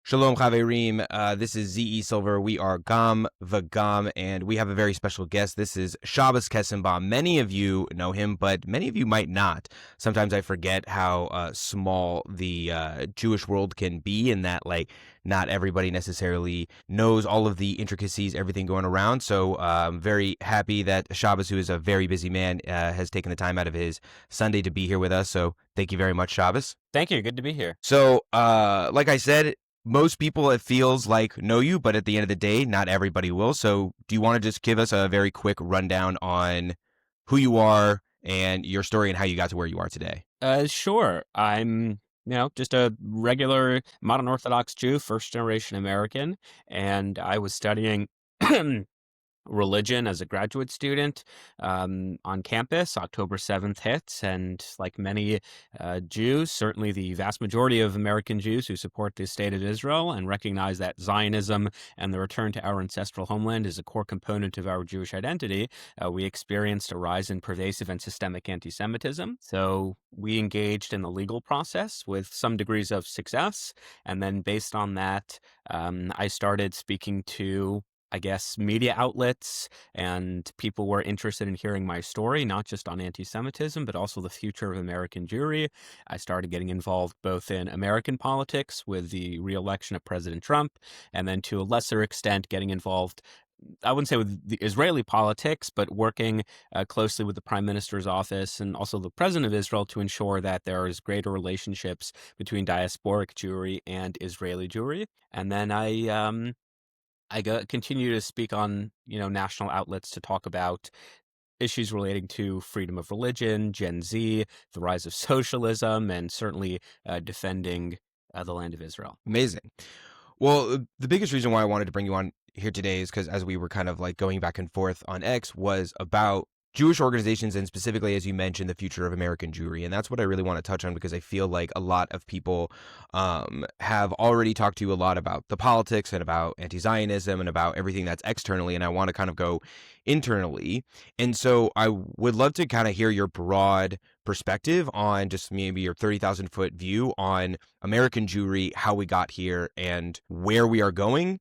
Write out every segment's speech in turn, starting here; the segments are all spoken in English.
Shalom Chaverim, this is Z.E. Silver. We are Gam V'Gam, and we have a very special guest. This is Shabbos Kestenbaum. Many of you know him, but many of you might not. Sometimes I forget how small the Jewish world can be, and that not everybody necessarily knows all of the intricacies, everything going around. So I'm very happy that Shabbos, who is a very busy man, has taken the time out of his Sunday to be here with us. So thank you very much, Shabbos. Thank you. Good to be here. So like I said, most people, it feels like, know you, but at the end of the day, not everybody will. So do you want to just give us a very quick rundown on who you are and your story and how you got to where you are today? Sure. I'm, just a regular modern Orthodox Jew, first generation American, and I was studying religion as a graduate student on campus. October 7th hits, and like many Jews, certainly the vast majority of American Jews who support the state of Israel and recognize that Zionism and the return to our ancestral homeland is a core component of our Jewish identity, we experienced a rise in pervasive and systemic anti-Semitism. So we engaged in the legal process with some degrees of success, and then based on that, I started speaking to media outlets, and people were interested in hearing my story, not just on anti-Semitism, but also the future of American Jewry. I started getting involved both in American politics with the re-election of President Trump, and then to a lesser extent getting involved, I wouldn't say with the Israeli politics, but working closely with the Prime Minister's office and also the President of Israel to ensure that there is greater relationships between diasporic Jewry and Israeli Jewry. And then I continue to speak on, national outlets to talk about issues relating to freedom of religion, Gen Z, the rise of socialism, and certainly defending the land of Israel. Amazing. Well, the biggest reason why I wanted to bring you on here today is because as we were kind of like going back and forth on X was about Jewish organizations and specifically, as you mentioned, the future of American Jewry. And that's what I really want to touch on because I feel like a lot of people have already talked to you a lot about the politics and about anti-Zionism and about everything that's externally. And I want to kind of go internally. And so I would love to kind of hear your broad perspective on just maybe your 30,000 foot view on American Jewry, how we got here and where we are going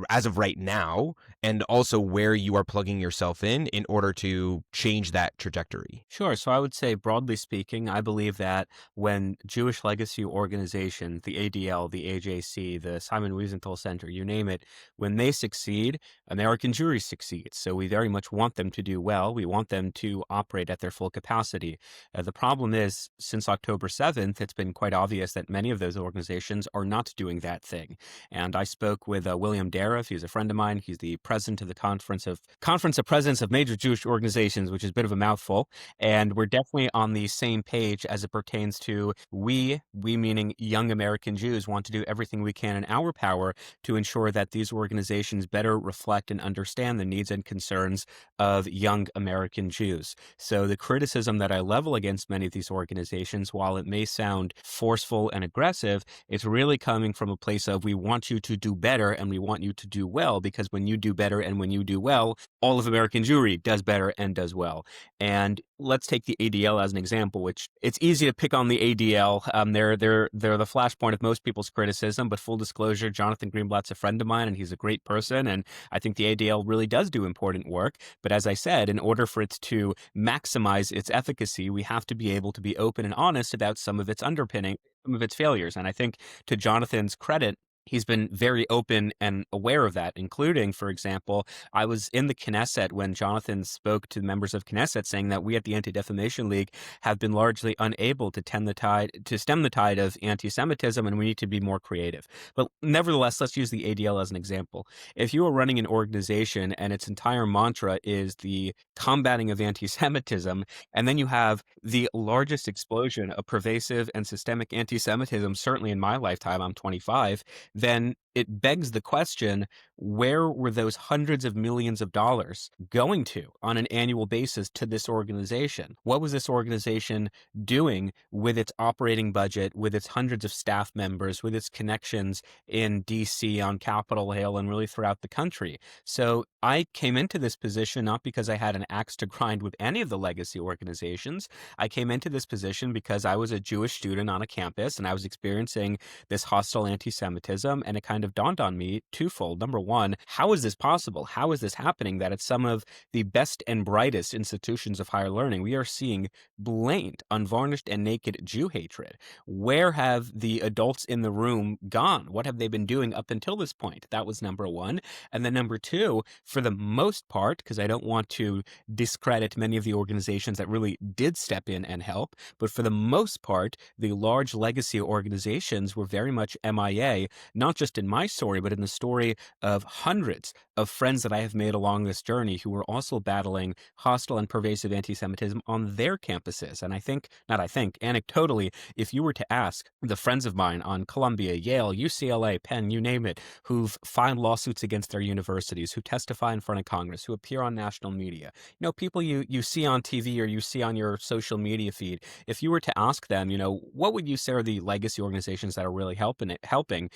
as of right now, and also where you are plugging yourself in order to change that trajectory. Sure. So I would say, broadly speaking, I believe that when Jewish legacy organizations, the ADL, the AJC, the Simon Wiesenthal Center, you name it, when they succeed, American Jewry succeeds. So we very much want them to do well. We want them to operate at their full capacity. The problem is, since October 7th, it's been quite obvious that many of those organizations are not doing that thing. And I spoke with William Darev. He's a friend of mine. He's the president of the Conference of Presidents of Major Jewish Organizations, which is a bit of a mouthful. And we're definitely on the same page as it pertains to we meaning young American Jews, want to do everything we can in our power to ensure that these organizations better reflect and understand the needs and concerns of young American Jews. So the criticism that I level against many of these organizations, while it may sound forceful and aggressive, it's really coming from a place of we want you to do better and we want you to do well, because when you do better and when you do well, all of American Jewry does better and does well. And let's take the ADL as an example, which it's easy to pick on the ADL. They're the flashpoint of most people's criticism, but full disclosure, Jonathan Greenblatt's a friend of mine and he's a great person. And I think the ADL really does do important work. But as I said, in order for it to maximize its efficacy, we have to be able to be open and honest about some of its underpinning, some of its failures. And I think to Jonathan's credit, he's been very open and aware of that, including, for example, I was in the Knesset when Jonathan spoke to members of Knesset saying that we at the Anti-Defamation League have been largely unable to stem the tide of anti-Semitism, and we need to be more creative. But nevertheless, let's use the ADL as an example. If you are running an organization and its entire mantra is the combating of anti-Semitism, and then you have the largest explosion of pervasive and systemic anti-Semitism, certainly in my lifetime, I'm 25, then it begs the question, where were those hundreds of millions of dollars going to on an annual basis to this organization? What was this organization doing with its operating budget, with its hundreds of staff members, with its connections in DC, on Capitol Hill, and really throughout the country? So I came into this position not because I had an axe to grind with any of the legacy organizations. I came into this position because I was a Jewish student on a campus and I was experiencing this hostile anti-Semitism, and it kind of dawned on me twofold. Number one, how is this possible? How is this happening that at some of the best and brightest institutions of higher learning, we are seeing blatant, unvarnished, and naked Jew hatred? Where have the adults in the room gone? What have they been doing up until this point? That was number one. And then number two, for the most part, because I don't want to discredit many of the organizations that really did step in and help, but for the most part, the large legacy organizations were very much MIA, not just in my story, but in the story of hundreds of friends that I have made along this journey who were also battling hostile and pervasive anti-Semitism on their campuses. And anecdotally, if you were to ask the friends of mine on Columbia, Yale, UCLA, Penn, you name it, who've filed lawsuits against their universities, who testify in front of Congress, who appear on national media, people you see on TV or you see on your social media feed, if you were to ask them, what would you say are the legacy organizations that are really helping?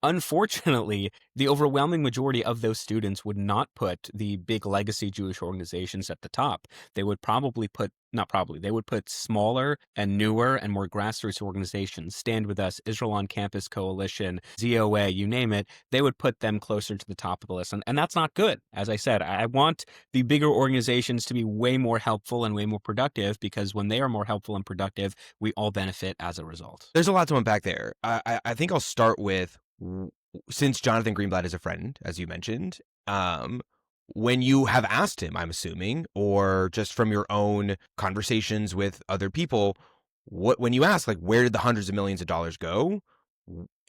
Unfortunately, the overwhelming majority of those students would not put the big legacy Jewish organizations at the top. They would they would put smaller and newer and more grassroots organizations, Stand With Us, Israel on Campus Coalition, ZOA, you name it. They would put them closer to the top of the list. And that's not good. As I said, I want the bigger organizations to be way more helpful and way more productive, because when they are more helpful and productive, we all benefit as a result. There's a lot to unpack there. I think I'll start with, since Jonathan Greenblatt is a friend, as you mentioned, when you have asked him, I'm assuming, or just from your own conversations with other people, when you ask, like, where did the hundreds of millions of dollars go?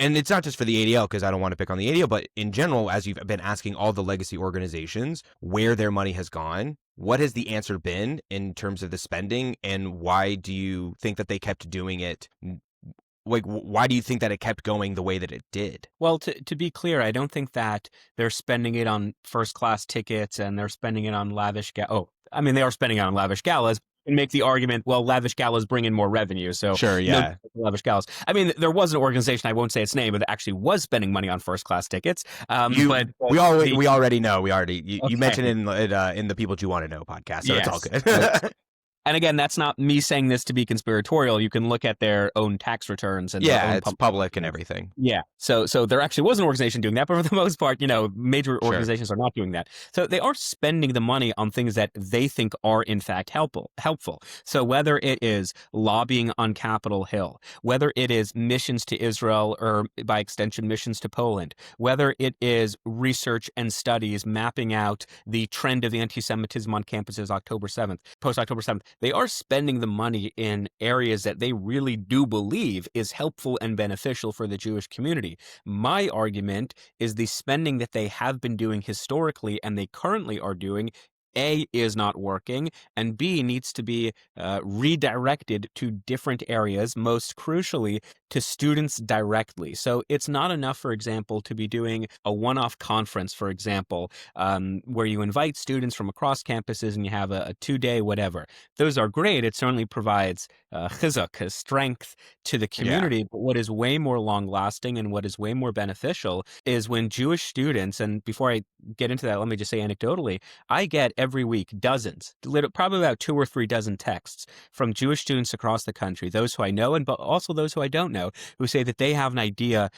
And it's not just for the ADL, because I don't want to pick on the ADL, but in general, as you've been asking all the legacy organizations where their money has gone, what has the answer been in terms of the spending, and why do you think that they kept doing it? Like, why do you think that it kept going the way that it did? Well, to be clear, I don't think that they're spending it on first-class tickets and they're spending it on lavish they are spending it on lavish galas. And make the argument, well, lavish galas bring in more revenue, so sure, yeah, no lavish galas. I mean, there was an organization, I won't say its name, but that actually was spending money on first-class tickets. We already know. You mentioned in the People You Want to Know podcast, so yes. It's all good. And again, that's not me saying this to be conspiratorial. You can look at their own tax returns and it's public and everything. Yeah. So there actually was an organization doing that, but for the most part, major organizations are not doing that. So they are spending the money on things that they think are in fact helpful. So whether it is lobbying on Capitol Hill, whether it is missions to Israel or by extension missions to Poland, whether it is research and studies mapping out the trend of anti-Semitism on campuses post-October 7th, they are spending the money in areas that they really do believe is helpful and beneficial for the Jewish community. My argument is the spending that they have been doing historically and they currently are doing, A, is not working, and B, needs to be redirected to different areas, most crucially to students directly. So it's not enough, for example, to be doing a one-off conference, for example, where you invite students from across campuses and you have a two-day whatever. Those are great. It certainly provides chizuk, strength to the community. Yeah. But what is way more long-lasting and what is way more beneficial is when Jewish students, and before I get into that, let me just say anecdotally, I get every week dozens, probably about 2 or 3 dozen texts from Jewish students across the country, those who I know, but also those who I don't know, who say that they have an idea,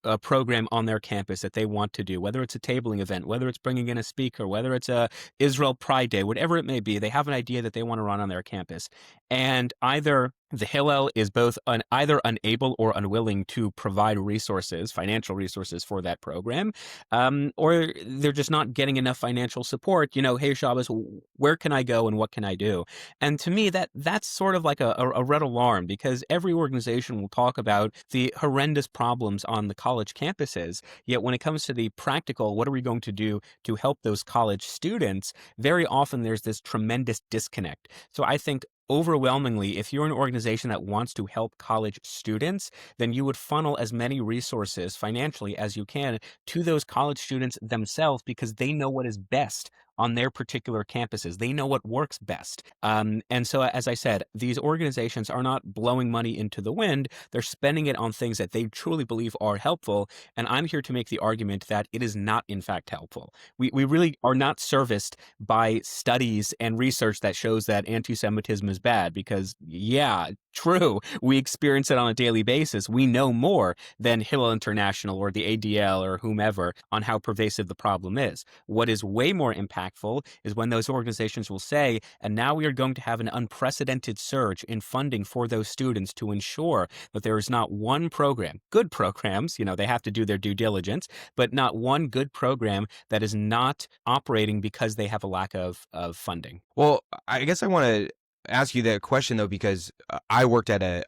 a program on their campus that they want to do, whether it's a tabling event, whether it's bringing in a speaker, whether it's a Israel Pride Day, whatever it may be, they have an idea that they want to run on their campus. And either the Hillel is both either unable or unwilling to provide resources, financial resources for that program, or they're just not getting enough financial support. Hey, Shabbos, where can I go and what can I do? And to me, that's sort of like a red alarm, because every organization will talk about the horrendous problems on the college campuses. Yet when it comes to the practical, what are we going to do to help those college students? Very often there's this tremendous disconnect. So I think overwhelmingly, if you're an organization that wants to help college students, then you would funnel as many resources financially as you can to those college students themselves because they know what is best on their particular campuses. They know what works best. And so, as I said, these organizations are not blowing money into the wind. They're spending it on things that they truly believe are helpful. And I'm here to make the argument that it is not, in fact, helpful. We really are not serviced by studies and research that shows that anti-Semitism is bad because, yeah, true, we experience it on a daily basis. We know more than Hillel International or the ADL or whomever on how pervasive the problem is. What is way more impactful is when those organizations will say, and now we are going to have an unprecedented surge in funding for those students to ensure that there is not one program, good programs, they have to do their due diligence, but not one good program that is not operating because they have a lack of funding. Well, I guess I want to ask you that question though, because I worked at a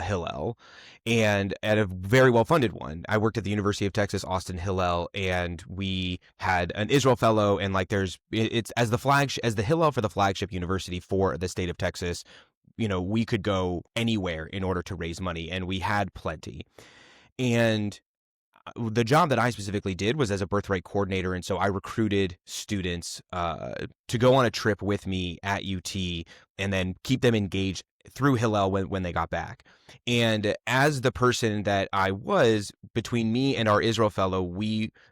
Hillel, and at a very well funded one. I worked at the University of Texas Austin Hillel, and we had an Israel fellow, and like it's as the Hillel for the flagship university for the state of Texas. We could go anywhere in order to raise money, and we had plenty. And the job that I specifically did was as a birthright coordinator, and so I recruited students to go on a trip with me at UT and then keep them engaged through Hillel when they got back. And as the person that I was, between me and our Israel fellow,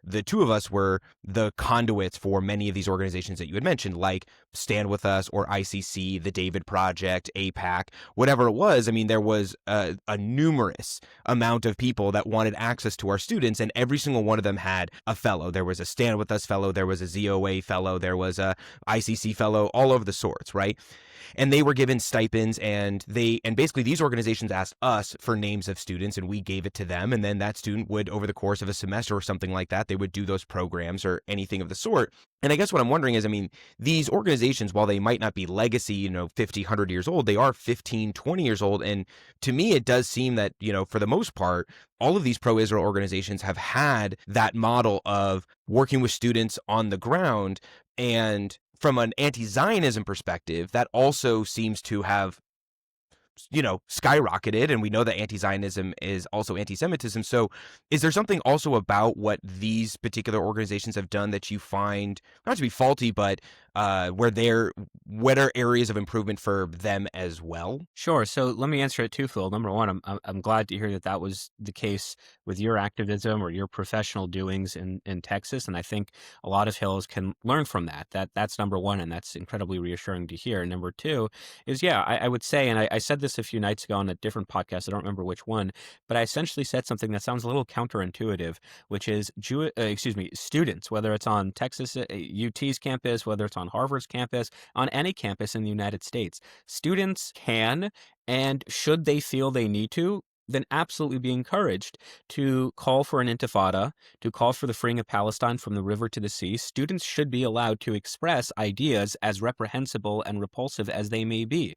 the two of us were the conduits for many of these organizations that you had mentioned, like Stand With Us or ICC, the David Project, APAC, whatever it was. I mean, there was a numerous amount of people that wanted access to our students, and every single one of them had a fellow. There was a Stand With Us fellow, there was a ZOA fellow, there was a ICC fellow, all over the sorts, right? And they were given stipends, and basically these organizations asked us for names of students, and we gave it to them. And then that student would, over the course of a semester or something like that, they would do those programs or anything of the sort. And I guess what I'm wondering is, I mean, these organizations, while they might not be legacy, 50, 100 years old, they are 15, 20 years old. And to me, it does seem that, for the most part, all of these pro-Israel organizations have had that model of working with students on the ground. And from an anti-Zionism perspective, that also seems to have skyrocketed, and we know that anti-Zionism is also anti-Semitism. So is there something also about what these particular organizations have done that you find not to be faulty, but what are areas of improvement for them as well? Sure. So let me answer it twofold. Number one, I'm glad to hear that was the case with your activism or your professional doings in Texas, and I think a lot of Hills can learn from that. That's number one, and that's incredibly reassuring to hear. Number two is, I would say, and I said this a few nights ago on a different podcast, I don't remember which one, but I essentially said something that sounds a little counterintuitive, which is students, whether it's on Texas UT's campus, whether it's on Harvard's campus, on any campus in the United States, students can, and should they feel they need to, then absolutely be encouraged to call for an intifada, to call for the freeing of Palestine from the river to the sea. Students should be allowed to express ideas as reprehensible and repulsive as they may be.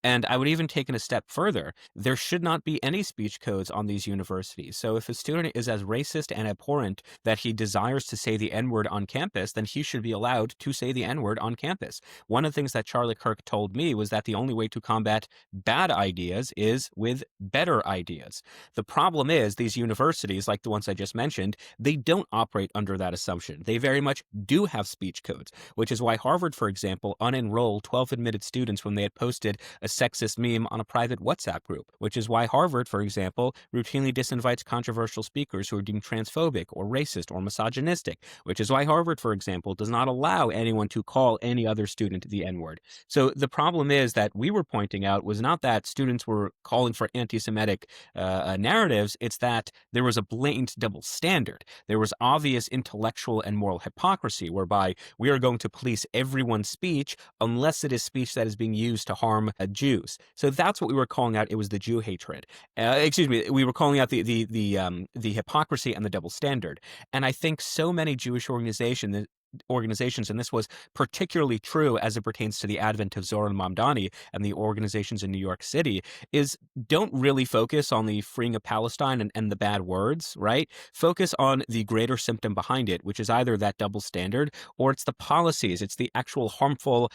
And I would even take it a step further. There should not be any speech codes on these universities. So if a student is as racist and abhorrent that he desires to say the N-word on campus, then he should be allowed to say the N-word on campus. One of the things that Charlie Kirk told me was that the only way to combat bad ideas is with better ideas. The problem is these universities, like the ones I just mentioned, they don't operate under that assumption. They very much do have speech codes, which is why Harvard, for example, unenrolled 12 admitted students when they had posted a sexist meme on a private WhatsApp group, which is why Harvard, for example, routinely disinvites controversial speakers who are deemed transphobic or racist or misogynistic, which is why Harvard, for example, does not allow anyone to call any other student the N-word. So the problem is that we were pointing out was not that students were calling for anti-Semitic narratives, it's that there was a blatant double standard. There was obvious intellectual and moral hypocrisy whereby we are going to police everyone's speech unless it is speech that is being used to harm Jews. So that's what we were calling out. It was the Jew hatred. We were calling out the hypocrisy and the double standard. And I think so many Jewish organizations organizations, and this was particularly true as it pertains to the advent of Zoran Mamdani and the organizations in New York City, is don't really focus on the freeing of Palestine and the bad words, right? Focus on the greater symptom behind it, which is either that double standard or it's the policies, it's the actual harmful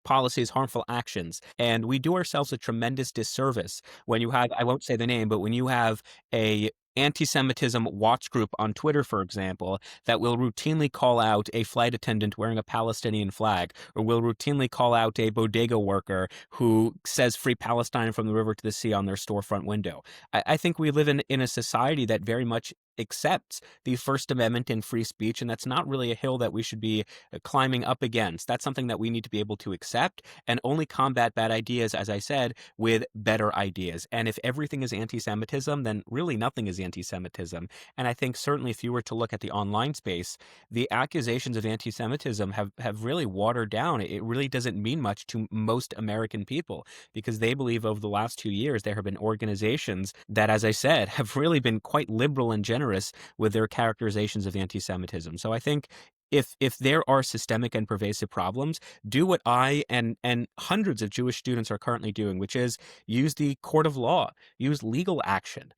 policies, harmful actions. And we do ourselves a tremendous disservice when you have, I won't say the name, but when you have a anti-Semitism watch group on Twitter, for example, that will routinely call out a flight attendant wearing a Palestinian flag, or will routinely call out a bodega worker who says free Palestine from the river to the sea on their storefront window. I think we live in a society that very much accepts the First Amendment and free speech, and that's not really a hill that we should be climbing up against. That's something that we need to be able to accept and only combat bad ideas, as I said, with better ideas. And if everything is anti-Semitism, then really nothing is anti-Semitism. And I think certainly if you were to look at the online space, the accusations of anti-Semitism have really watered down. It really doesn't mean much to most American people because they believe over the last 2 years there have been organizations that, as I said, have really been quite liberal and generous with their characterizations of anti-Semitism. So I think if there are systemic and pervasive problems, do what I and hundreds of Jewish students are currently doing, which is use the court of law, use legal action.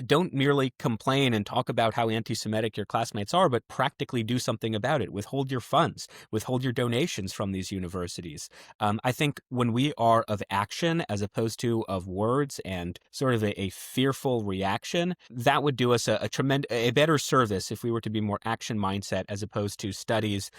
Don't merely complain and talk about how anti-Semitic your classmates are, but practically do something about it. Withhold your funds, withhold your donations from these universities. I think when we are of action as opposed to of words and sort of a fearful reaction, that would do us a better service if we were to be more action mindset as opposed to studies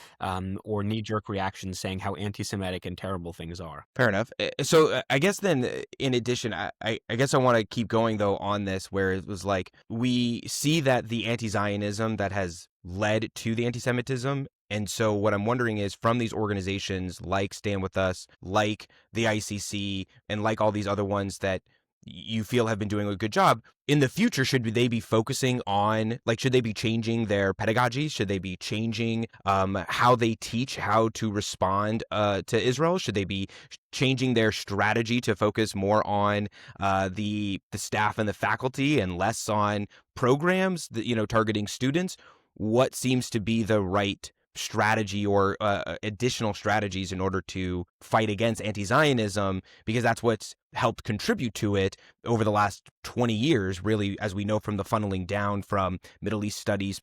or knee-jerk reactions saying how anti-Semitic and terrible things are. Fair enough. So I guess then, in addition, I guess I want to keep going though on this, where it was like we see that the anti-Zionism that has led to the anti-Semitism. And so what I'm wondering is from these organizations like Stand With Us, like the ICC, and like all these other ones that you feel have been doing a good job, in the future, should they be focusing on, like, should they be changing their pedagogy? Should they be changing how they teach, how to respond to Israel? Should they be changing their strategy to focus more on the staff and the faculty and less on programs that, targeting students? What seems to be the right strategy or additional strategies in order to fight against anti-Zionism, because that's what's helped contribute to it over the last 20 years, really, as we know from the funneling down from Middle East studies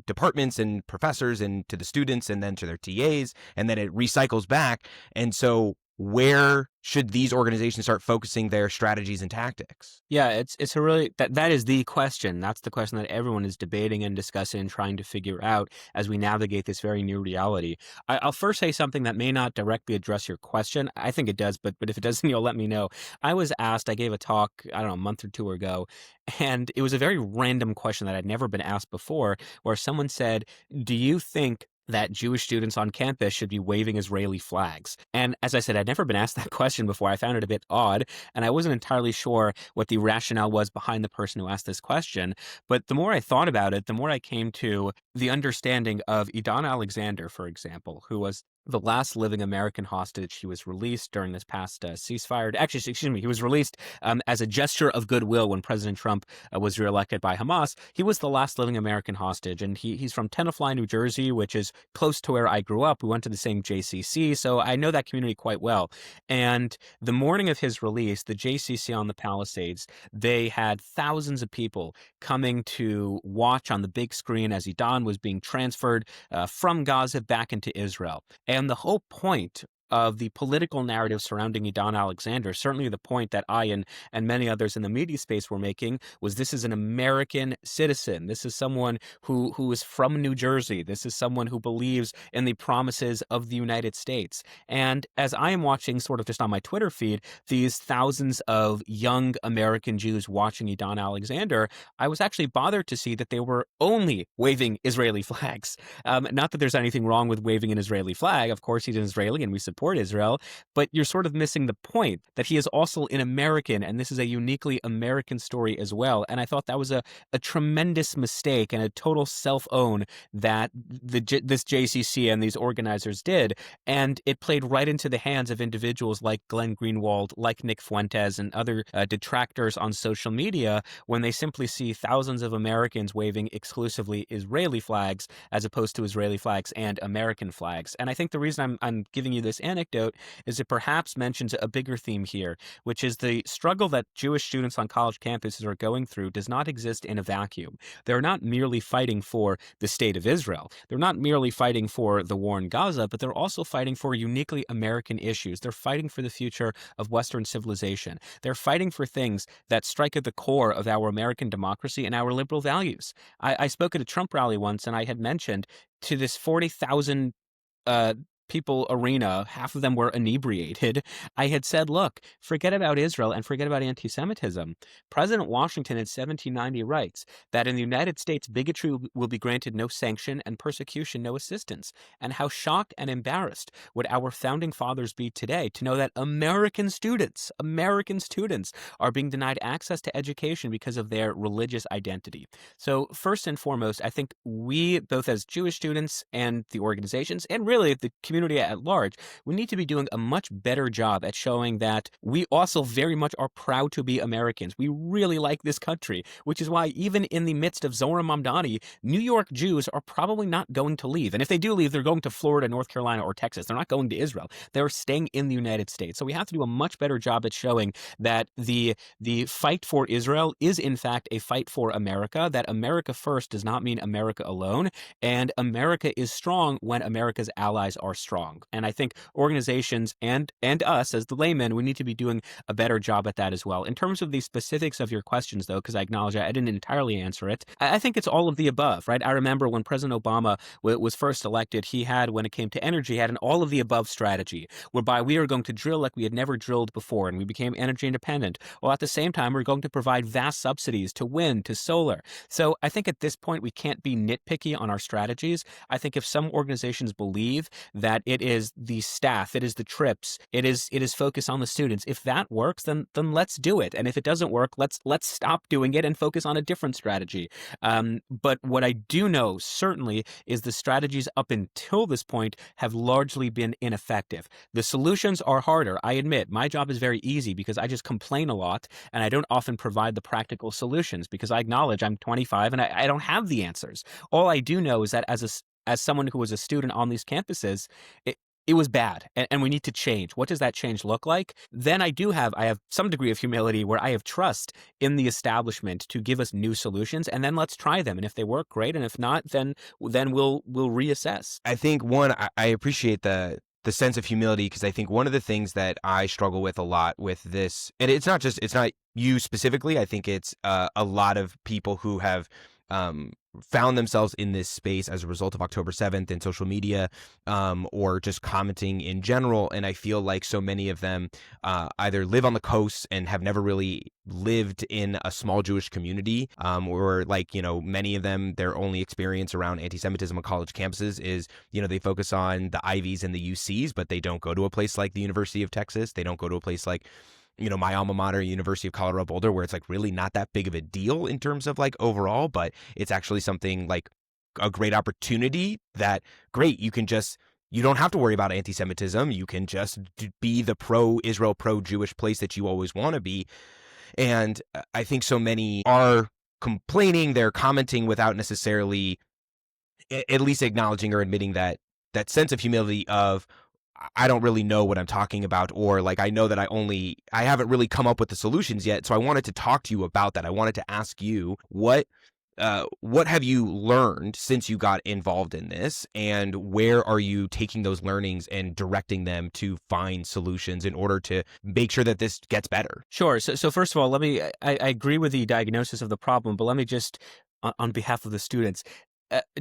departments and professors and to the students and then to their TAs, and then it recycles back. And so where should these organizations start focusing their strategies and tactics? Yeah, it's a really that is the question. That's the question that everyone is debating and discussing and trying to figure out as we navigate this very new reality. I'll first say something that may not directly address your question. I think it does, but if it doesn't, you'll let me know. I was asked, I gave a talk, I don't know, a month or two ago, and it was a very random question that I'd never been asked before, where someone said, "Do you think that Jewish students on campus should be waving Israeli flags?" And as I said, I'd never been asked that question before. I found it a bit odd, and I wasn't entirely sure what the rationale was behind the person who asked this question. But the more I thought about it, the more I came to the understanding of Idan Alexander, for example, who was the last living American hostage. He was released during this past ceasefire. Actually, excuse me, he was released as a gesture of goodwill when President Trump was reelected by Hamas. He was the last living American hostage, and he's from Tenafly, New Jersey, which is close to where I grew up. We went to the same JCC, so I know that community quite well. And the morning of his release, the JCC on the Palisades, they had thousands of people coming to watch on the big screen as Idan was being transferred from Gaza back into Israel. And the whole point of the political narrative surrounding Idan Alexander, certainly the point that I and many others in the media space were making, was this is an American citizen. This is someone who is from New Jersey. This is someone who believes in the promises of the United States. And as I am watching sort of just on my Twitter feed, these thousands of young American Jews watching Idan Alexander, I was actually bothered to see that they were only waving Israeli flags. Not that there's anything wrong with waving an Israeli flag. Of course, he's an Israeli and we support support Israel, but you're sort of missing the point that he is also an American, and this is a uniquely American story as well. And I thought that was a tremendous mistake and a total self-own that this JCC and these organizers did, and it played right into the hands of individuals like Glenn Greenwald, like Nick Fuentes, and other detractors on social media when they simply see thousands of Americans waving exclusively Israeli flags as opposed to Israeli flags and American flags. And I think the reason I'm giving you this anecdote is it perhaps mentions a bigger theme here, which is the struggle that Jewish students on college campuses are going through does not exist in a vacuum. They're not merely fighting for the state of Israel. They're not merely fighting for the war in Gaza, but they're also fighting for uniquely American issues. They're fighting for the future of Western civilization. They're fighting for things that strike at the core of our American democracy and our liberal values. I spoke at a Trump rally once, and I had mentioned to this 40,000 people arena, half of them were inebriated. I had said, look, forget about Israel and forget about anti-Semitism. President Washington in 1790 writes that in the United States, bigotry will be granted no sanction and persecution no assistance. And how shocked and embarrassed would our founding fathers be today to know that American students are being denied access to education because of their religious identity. So first and foremost, I think we, both as Jewish students and the organizations, and really the community at large, we need to be doing a much better job at showing that we also very much are proud to be Americans. We really like this country, which is why even in the midst of Zohar Mamdani, New York Jews are probably not going to leave. And if they do leave, they're going to Florida, North Carolina, or Texas. They're not going to Israel. They're staying in the United States. So we have to do a much better job at showing that the fight for Israel is in fact a fight for America, that America first does not mean America alone, and America is strong when America's allies are strong. And I think organizations and us as the laymen, we need to be doing a better job at that as well. In terms of the specifics of your questions, though, because I acknowledge I didn't entirely answer it, I think it's all of the above, right? I remember when President Obama was first elected, he had, when it came to energy, he had an all of the above strategy, whereby we are going to drill like we had never drilled before, and we became energy independent. While at the same time, we're going to provide vast subsidies to wind, to solar. So I think at this point, we can't be nitpicky on our strategies. I think if some organizations believe that it is the staff, it is the trips, it is focus on the students, if that works, then let's do it. And if it doesn't work, let's stop doing it and focus on a different strategy. But what I do know certainly is the strategies up until this point have largely been ineffective. The solutions are harder. I admit my job is very easy because I just complain a lot and I don't often provide the practical solutions because I acknowledge I'm 25 and I don't have the answers. All I do know is that as someone who was a student on these campuses, it was bad, and we need to change. What does that change look like? Then I have some degree of humility where I have trust in the establishment to give us new solutions, and then let's try them. And if they work, great. And if not, then we'll reassess. I think I appreciate the sense of humility, because I think one of the things that I struggle with a lot with this, and it's not you specifically. I think it's a lot of people who have found themselves in this space as a result of October 7th and social media, or just commenting in general. And I feel like so many of them either live on the coast and have never really lived in a small Jewish community, or many of them, their only experience around anti-Semitism on college campuses is, they focus on the Ivies and the UCs, but they don't go to a place like the University of Texas. They don't go to a place like my alma mater, University of Colorado Boulder, where it's really not that big of a deal in terms of overall, but it's actually something like a great opportunity that you don't have to worry about anti-Semitism. You can just be the pro-Israel, pro-Jewish place that you always want to be. And I think so many are complaining, they're commenting without necessarily at least acknowledging or admitting that sense of humility of, I don't really know what I'm talking about, or I know that I haven't really come up with the solutions yet. So I wanted to talk to you about that. I wanted to ask you what have you learned since you got involved in this, and where are you taking those learnings and directing them to find solutions in order to make sure that this gets better? Sure. So first of all, I agree with the diagnosis of the problem, but let me just, on behalf of the students,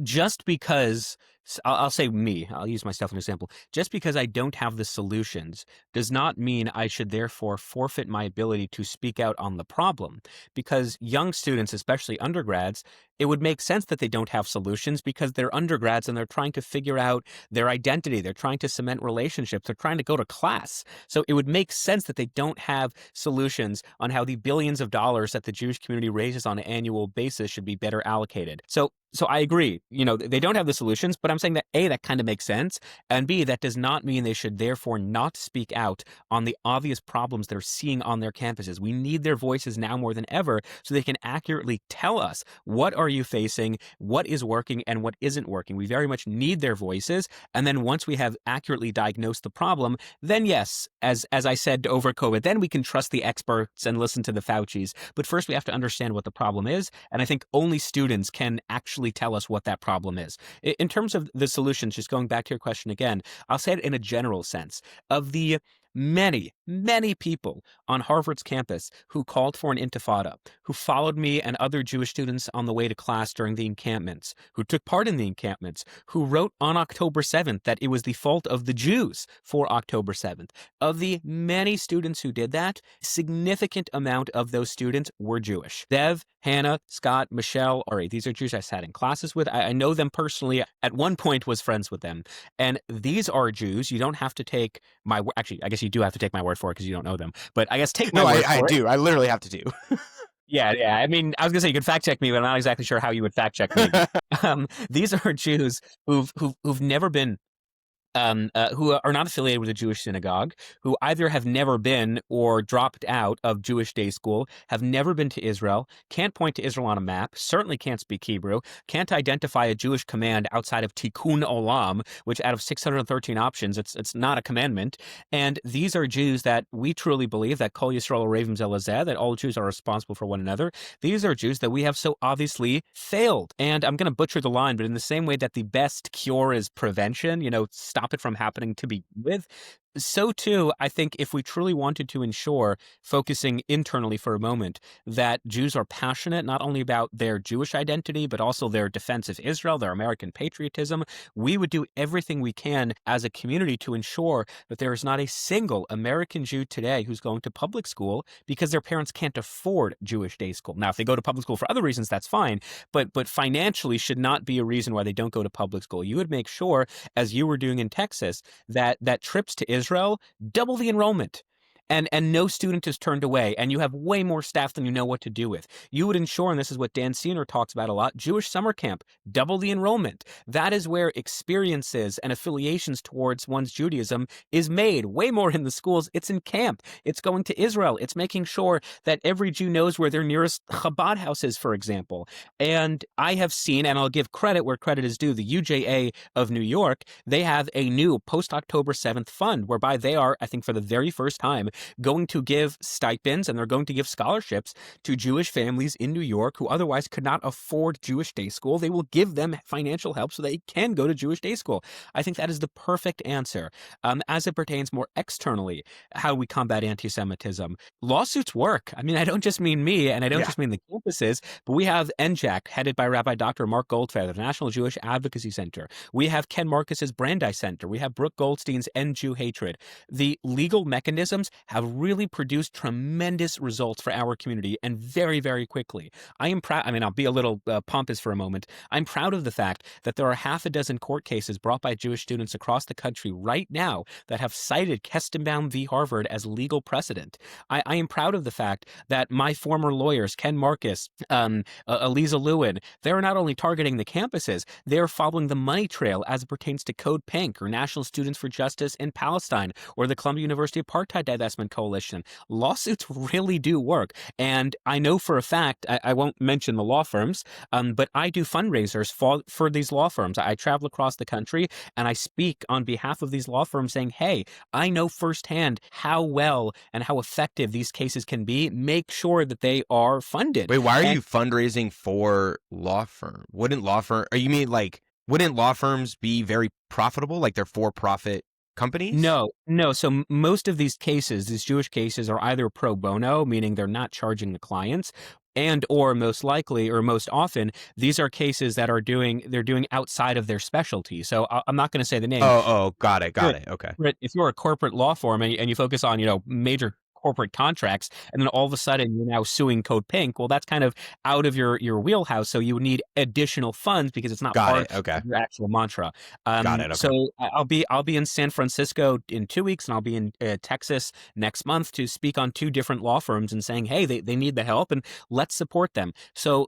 just because I'll say me. I'll use myself as an example. Just because I don't have the solutions does not mean I should therefore forfeit my ability to speak out on the problem. Because young students, especially undergrads, it would make sense that they don't have solutions because they're undergrads and they're trying to figure out their identity. They're trying to cement relationships. They're trying to go to class. So it would make sense that they don't have solutions on how the billions of dollars that the Jewish community raises on an annual basis should be better allocated. So I agree, they don't have the solutions, but I'm saying that A, that kind of makes sense, and B, that does not mean they should therefore not speak out on the obvious problems they're seeing on their campuses. We need their voices now more than ever so they can accurately tell us, what are you facing, what is working, and what isn't working. We very much need their voices, and then once we have accurately diagnosed the problem, then yes, as I said over COVID, then we can trust the experts and listen to the Faucis. But first we have to understand what the problem is, and I think only students can actually tell us what that problem is. In terms of the solutions, just going back to your question again, I'll say it in a general sense. Of the many, many people on Harvard's campus who called for an intifada, who followed me and other Jewish students on the way to class during the encampments, who took part in the encampments, who wrote on October 7th that it was the fault of the Jews for October 7th. Of the many students who did that, significant amount of those students were Jewish. Dev, Hannah, Scott, Michelle, Ari, these are Jews I sat in classes with. I know them personally. At one point was friends with them. And these are Jews. You don't have to take my word. Actually, I guess you do have to take my word for it because you don't know them. But I guess take my word for I it. do. I literally have to do. Yeah. I mean, I was gonna say you could fact check me, but I'm not exactly sure how you would fact check me. These are Jews who've never been who are not affiliated with a Jewish synagogue, who either have never been or dropped out of Jewish day school, have never been to Israel, can't point to Israel on a map, certainly can't speak Hebrew, can't identify a Jewish command outside of Tikkun Olam, which out of 613 options, it's not a commandment. And these are Jews that we truly believe that Kol Yisrael Ravim Zelazeh, that all Jews are responsible for one another. These are Jews that we have so obviously failed. And I'm going to butcher the line, but in the same way that the best cure is prevention, stop it from happening to begin with. So too, I think if we truly wanted to ensure, focusing internally for a moment, that Jews are passionate not only about their Jewish identity, but also their defense of Israel, their American patriotism, we would do everything we can as a community to ensure that there is not a single American Jew today who's going to public school because their parents can't afford Jewish day school. Now, if they go to public school for other reasons, that's fine, but financially should not be a reason why they don't go to public school. You would make sure, as you were doing in Texas, that trips to Israel double the enrollment. And no student is turned away, and you have way more staff than you know what to do with. You would ensure, and this is what Dan Senior talks about a lot, Jewish summer camp, double the enrollment. That is where experiences and affiliations towards one's Judaism is made. Way more in the schools. It's in camp. It's going to Israel. It's making sure that every Jew knows where their nearest Chabad house is, for example. And I have seen, and I'll give credit where credit is due, the UJA of New York, they have a new post-October 7th fund, whereby they are, I think for the very first time, going to give stipends and they're going to give scholarships to Jewish families in New York who otherwise could not afford Jewish day school. They will give them financial help so they can go to Jewish day school. I think that is the perfect answer. As it pertains more externally, how we combat anti-Semitism. Lawsuits work. I mean, I don't just mean me, and I don't just mean the campuses, but we have NJAC, headed by Rabbi Dr. Mark Goldfeather, the National Jewish Advocacy Center. We have Ken Marcus's Brandeis Center. We have Brooke Goldstein's End Jew Hatred. The legal mechanisms have really produced tremendous results for our community, and very, very quickly. I am proud. I mean, I'll be a little pompous for a moment. I'm proud of the fact that there are half a dozen court cases brought by Jewish students across the country right now that have cited Kestenbaum v. Harvard as legal precedent. I am proud of the fact that my former lawyers, Ken Marcus, Eliza Lewin, they're not only targeting the campuses, they're following the money trail as it pertains to Code Pink or National Students for Justice in Palestine or the Columbia University Apartheid Divestment Coalition. Lawsuits really do work. And I know for a fact, I won't mention the law firms, but I do fundraisers for these law firms. I travel across the country and I speak on behalf of these law firms saying, hey, I know firsthand how well and how effective these cases can be. Make sure that they are funded. Wait, why are you fundraising for law firm? Wouldn't law firms be very profitable? Like they're for-profit companies? No. So most of these cases, these Jewish cases, are either pro bono, meaning they're not charging the clients, and or most likely or most often, these are cases that they're doing outside of their specialty. So I'm not going to say the name. Oh, got it, You're got it. Okay. if you're a corporate law firm and you focus on, major corporate contracts, and then all of a sudden you're now suing Code Pink, well, that's kind of out of your wheelhouse. So you would need additional funds because it's not Got part it. Okay. of your actual mantra. Got it. Okay. So I'll be in San Francisco in 2 weeks, and I'll be in Texas next month to speak on two different law firms and saying, hey, they need the help and let's support them. So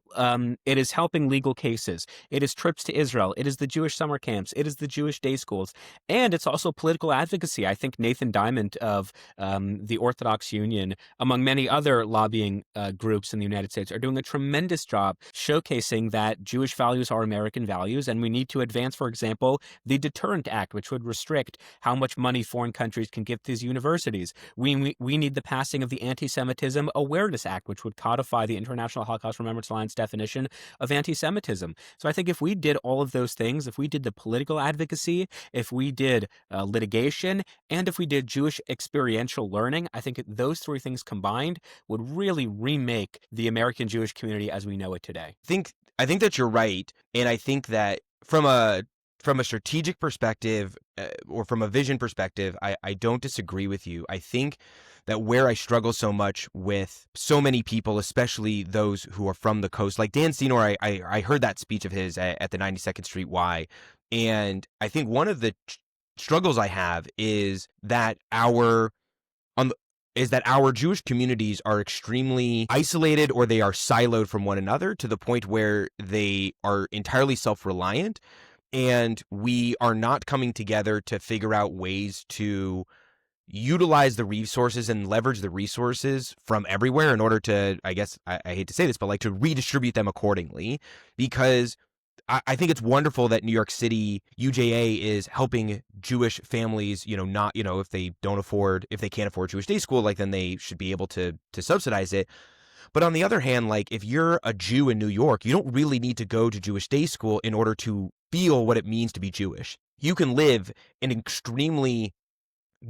it is helping legal cases. It is trips to Israel. It is the Jewish summer camps. It is the Jewish day schools. And it's also political advocacy. I think Nathan Diamond of the Orthodox Union, among many other lobbying groups in the United States, are doing a tremendous job showcasing that Jewish values are American values, and we need to advance, for example, the Deterrent Act, which would restrict how much money foreign countries can give to these universities. We need the passing of the Anti-Semitism Awareness Act, which would codify the International Holocaust Remembrance Alliance definition of anti-Semitism. So I think if we did all of those things, if we did the political advocacy, if we did litigation, and if we did Jewish experiential learning, I think those three things combined would really remake the American Jewish community as we know it today. I think that you're right, and I think that from a strategic perspective or from a vision perspective, I don't disagree with you. I think that where I struggle so much with so many people, especially those who are from the coast, like Dan Senor, I heard that speech of his at the 92nd Street Y, and I think one of the struggles I have is that our Jewish communities are extremely isolated, or they are siloed from one another to the point where they are entirely self-reliant, and we are not coming together to figure out ways to utilize the resources and leverage the resources from everywhere in order to, I guess, I hate to say this, but like to redistribute them accordingly. Because I think it's wonderful that New York City UJA is helping Jewish families, not, if they can't afford Jewish day school, like then they should be able to subsidize it. But on the other hand, like if you're a Jew in New York, you don't really need to go to Jewish day school in order to feel what it means to be Jewish. You can live an extremely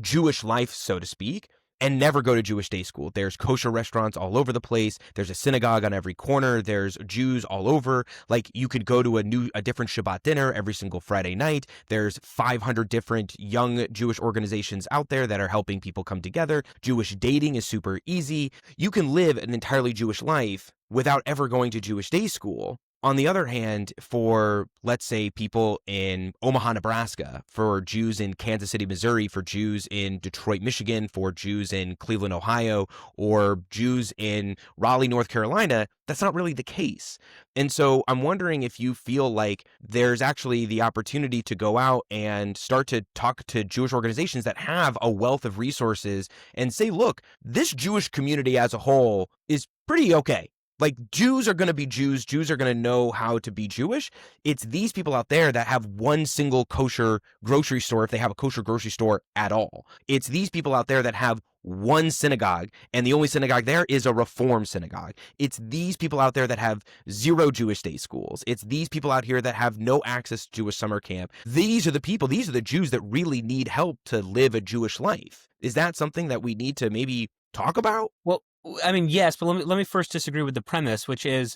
Jewish life, so to speak, and never go to Jewish day school. There's kosher restaurants all over the place. There's a synagogue on every corner. There's Jews all over. Like you could go to a different Shabbat dinner every single Friday night. There's 500 different young Jewish organizations out there that are helping people come together. Jewish dating is super easy. You can live an entirely Jewish life without ever going to Jewish day school. On the other hand, for, let's say, people in Omaha, Nebraska, for Jews in Kansas City, Missouri, for Jews in Detroit, Michigan, for Jews in Cleveland, Ohio, or Jews in Raleigh, North Carolina, that's not really the case. And so I'm wondering if you feel like there's actually the opportunity to go out and start to talk to Jewish organizations that have a wealth of resources and say, look, this Jewish community as a whole is pretty okay. Like Jews are going to be Jews. Jews are going to know how to be Jewish. It's these people out there that have one single kosher grocery store, if they have a kosher grocery store at all. It's these people out there that have one synagogue, and the only synagogue there is a Reform synagogue. It's these people out there that have zero Jewish day schools. It's these people out here that have no access to a summer camp. These are the people, these are the Jews that really need help to live a Jewish life. Is that something that we need to maybe talk about? Well, I mean, yes, but let me first disagree with the premise, which is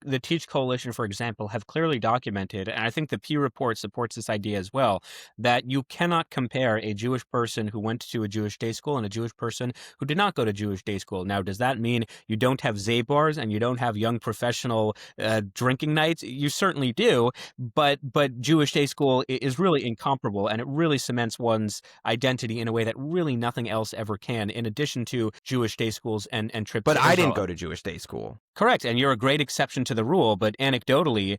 the Teach Coalition, for example, have clearly documented, and I think the Pew Report supports this idea as well, that you cannot compare a Jewish person who went to a Jewish day school and a Jewish person who did not go to Jewish day school. Now, does that mean you don't have Zaybars and you don't have young professional drinking nights? You certainly do, but Jewish day school is really incomparable, and it really cements one's identity in a way that really nothing else ever can, in addition to Jewish day schools and trips But to I Israel. didn't go to Jewish day school. Correct, and you're a great exception to the rule, but anecdotally,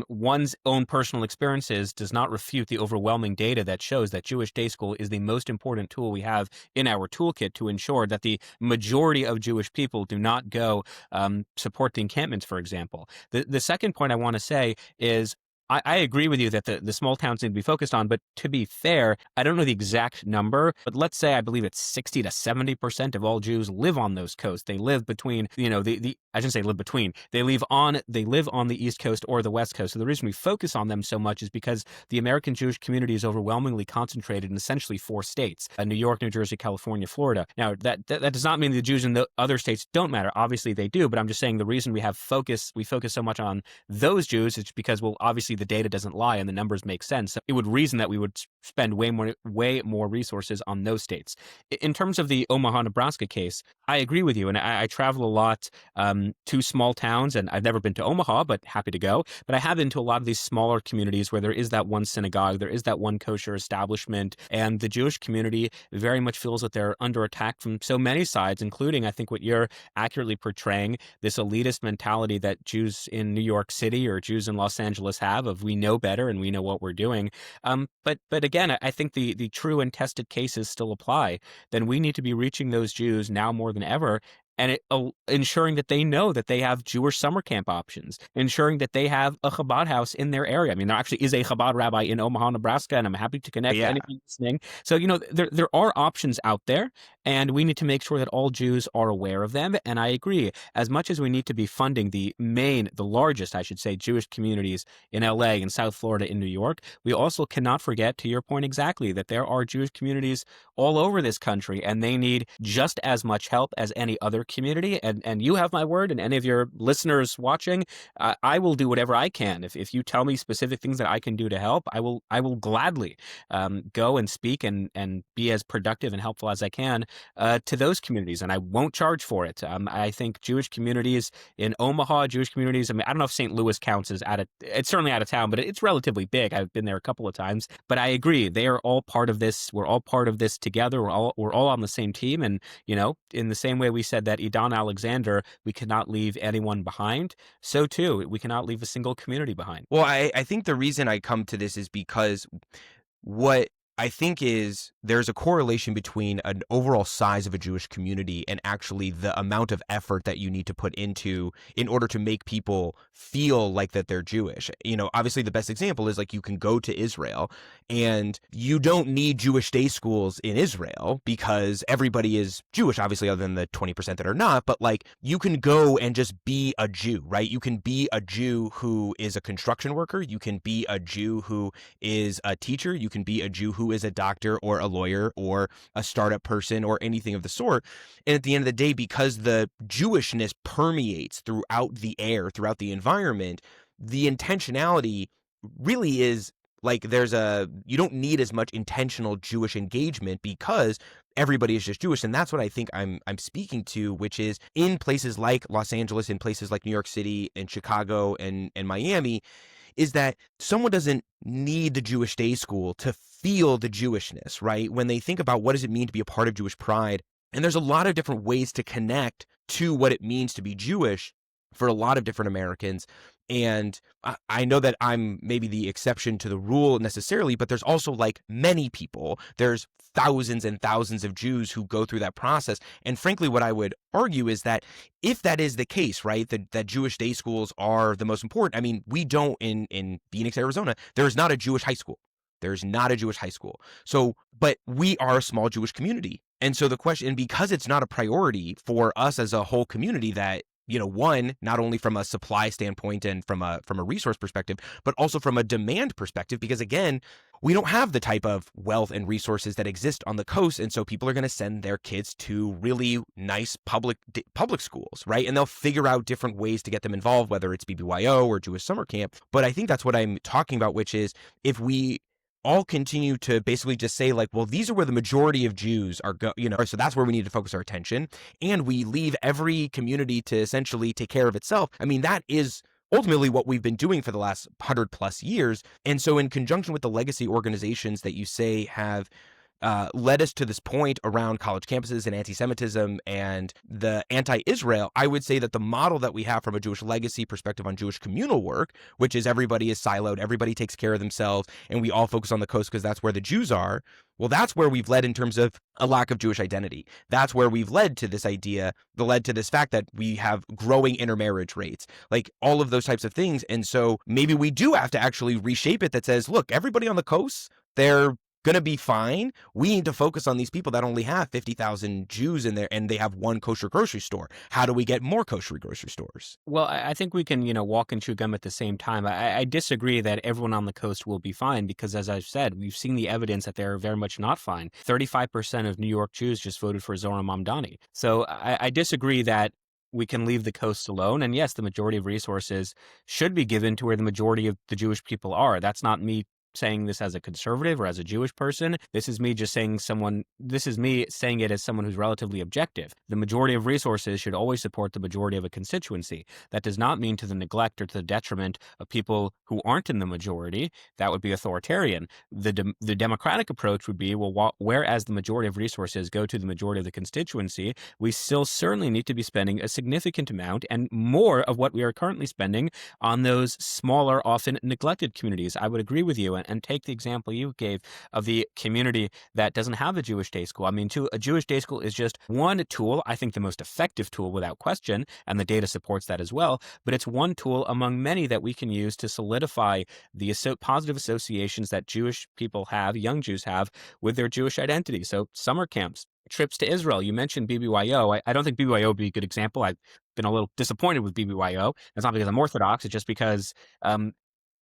one's own personal experiences does not refute the overwhelming data that shows that Jewish day school is the most important tool we have in our toolkit to ensure that the majority of Jewish people do not go support the encampments, for example. The second point I want to say is I agree with you that the small towns need to be focused on, but to be fair, I don't know the exact number, but let's say I believe it's 60 to 70% of all Jews live on those coasts. They live between, the I shouldn't say live between. They live on the East Coast or the West Coast. So the reason we focus on them so much is because the American Jewish community is overwhelmingly concentrated in essentially 4 states: New York, New Jersey, California, Florida. Now, that does not mean the Jews in the other states don't matter. Obviously, they do, but I'm just saying the reason we focus so much on those Jews is because, well, obviously the data doesn't lie and the numbers make sense. So it would reason that we would spend way more resources on those states. In terms of the Omaha, Nebraska case, I agree with you, and I travel a lot to small towns, and I've never been to Omaha, but happy to go. But I have been to a lot of these smaller communities where there is that one synagogue, there is that one kosher establishment, and the Jewish community very much feels that they're under attack from so many sides, including, I think, what you're accurately portraying, this elitist mentality that Jews in New York City or Jews in Los Angeles have of we know better and we know what we're doing. But again, I think the true and tested cases still apply. Then we need to be reaching those Jews now more than ever, and ensuring that they know that they have Jewish summer camp options, ensuring that they have a Chabad house in their area. I mean, there actually is a Chabad rabbi in Omaha, Nebraska, and I'm happy to connect Yeah. anyone listening. So, there are options out there, and we need to make sure that all Jews are aware of them. And I agree, as much as we need to be funding the largest, I should say, Jewish communities in LA, in South Florida, in New York, we also cannot forget, to your point exactly, that there are Jewish communities all over this country, and they need just as much help as any other community. And you have my word, and any of your listeners watching, I will do whatever I can. If you tell me specific things that I can do to help, I will gladly go and speak and be as productive and helpful as I can to those communities, and I won't charge for it. I think Jewish communities in Omaha, Jewish communities, I mean, I don't know if St. Louis counts as it's certainly out of town, but it's relatively big. I've been there a couple of times, but I agree. They are all part of this. We're all part of this together. We're all on the same team. And, in the same way we said that Idon Alexander, we cannot leave anyone behind, so too, we cannot leave a single community behind. Well, I think the reason I come to this is because what I think is there's a correlation between an overall size of a Jewish community and actually the amount of effort that you need to put into in order to make people feel like that they're Jewish. Obviously the best example is like you can go to Israel and you don't need Jewish day schools in Israel because everybody is Jewish, obviously, other than the 20% that are not. But like you can go and just be a Jew, right? You can be a Jew who is a construction worker. You can be a Jew who is a teacher. You can be a Jew who is a doctor or a lawyer or a startup person or anything of the sort. And at the end of the day, because the Jewishness permeates throughout the air, throughout the environment, the intentionality really is like you don't need as much intentional Jewish engagement because everybody is just Jewish. And that's what I think I'm speaking to, which is in places like Los Angeles, in places like New York City and Chicago and Miami, is that someone doesn't need the Jewish day school to feel the Jewishness, right? When they think about what does it mean to be a part of Jewish pride, and there's a lot of different ways to connect to what it means to be Jewish for a lot of different Americans. And I know that I'm maybe the exception to the rule necessarily, but there's also like many people, there's thousands and thousands of Jews who go through that process. And frankly, what I would argue is that if that is the case, right, that Jewish day schools are the most important. I mean, we don't in Phoenix, Arizona, there's not a Jewish high school. There's not a Jewish high school. So, but we are a small Jewish community. And so the question, and because it's not a priority for us as a whole community that, one, not only from a supply standpoint and from a resource perspective, but also from a demand perspective, because again, we don't have the type of wealth and resources that exist on the coast. And so people are going to send their kids to really nice public schools, right? And they'll figure out different ways to get them involved, whether it's BBYO or Jewish summer camp. But I think that's what I'm talking about, which is if we all continue to basically just say like, well, these are where the majority of Jews are so that's where we need to focus our attention. And we leave every community to essentially take care of itself. I mean, that is ultimately what we've been doing for the last 100+ years. And so in conjunction with the legacy organizations that you say have led us to this point around college campuses and anti-Semitism and the anti-Israel, I would say that the model that we have from a Jewish legacy perspective on Jewish communal work, which is everybody is siloed, everybody takes care of themselves, and we all focus on the coast because that's where the Jews are. Well, that's where we've led in terms of a lack of Jewish identity. That's where we've led to this idea, led to this fact that we have growing intermarriage rates, like all of those types of things. And so maybe we do have to actually reshape it that says, look, everybody on the coast, they're going to be fine. We need to focus on these people that only have 50,000 Jews in there and they have one kosher grocery store. How do we get more kosher grocery stores? Well, I think we can, walk and chew gum at the same time. I disagree that everyone on the coast will be fine because, as I've said, we've seen the evidence that they're very much not fine. 35% of New York Jews just voted for Zohran Mamdani. So I disagree that we can leave the coast alone. And yes, the majority of resources should be given to where the majority of the Jewish people are. That's not me saying this as a conservative or as a Jewish person. This is me saying it as someone who's relatively objective. The majority of resources should always support the majority of a constituency. That does not mean to the neglect or to the detriment of people who aren't in the majority. That would be authoritarian. The democratic approach would be, well, whereas the majority of resources go to the majority of the constituency, we still certainly need to be spending a significant amount and more of what we are currently spending on those smaller, often neglected communities. I would agree with you. And take the example you gave of the community that doesn't have a Jewish day school. I mean, a Jewish day school is just one tool, I think the most effective tool without question, and the data supports that as well, but it's one tool among many that we can use to solidify the positive associations that Jewish people have, young Jews have, with their Jewish identity. So summer camps, trips to Israel. You mentioned BBYO. I don't think BBYO would be a good example. I've been a little disappointed with BBYO. It's not because I'm Orthodox. It's just because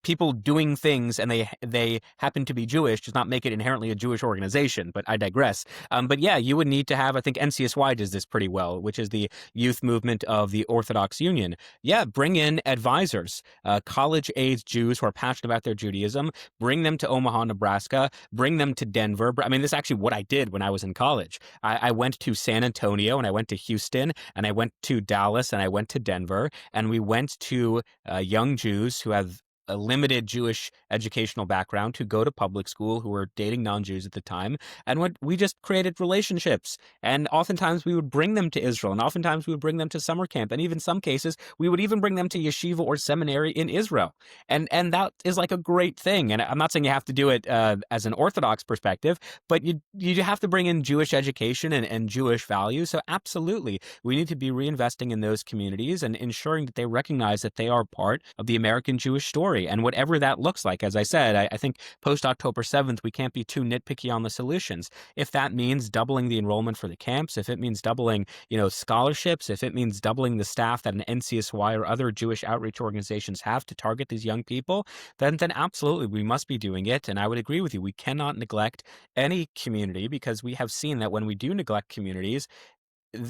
people doing things and they happen to be Jewish does not make it inherently a Jewish organization, but I digress. But yeah, you would need to have, I think NCSY does this pretty well, which is the youth movement of the Orthodox Union. Yeah, bring in advisors, college-age Jews who are passionate about their Judaism, bring them to Omaha, Nebraska, bring them to Denver. I mean, this is actually what I did when I was in college. I went to San Antonio and I went to Houston and I went to Dallas and I went to Denver, and we went to young Jews who have a limited Jewish educational background who go to public school, who were dating non-Jews at the time. And we just created relationships. And oftentimes we would bring them to Israel, and oftentimes we would bring them to summer camp. And even some cases, we would even bring them to yeshiva or seminary in Israel. And that is like a great thing. And I'm not saying you have to do it as an Orthodox perspective, but you have to bring in Jewish education and Jewish values. So absolutely, we need to be reinvesting in those communities and ensuring that they recognize that they are part of the American Jewish story. And whatever that looks like, as I said, I think post-October 7th, we can't be too nitpicky on the solutions. If that means doubling the enrollment for the camps, if it means doubling, scholarships, if it means doubling the staff that an NCSY or other Jewish outreach organizations have to target these young people, then absolutely we must be doing it. And I would agree with you. We cannot neglect any community, because we have seen that when we do neglect communities,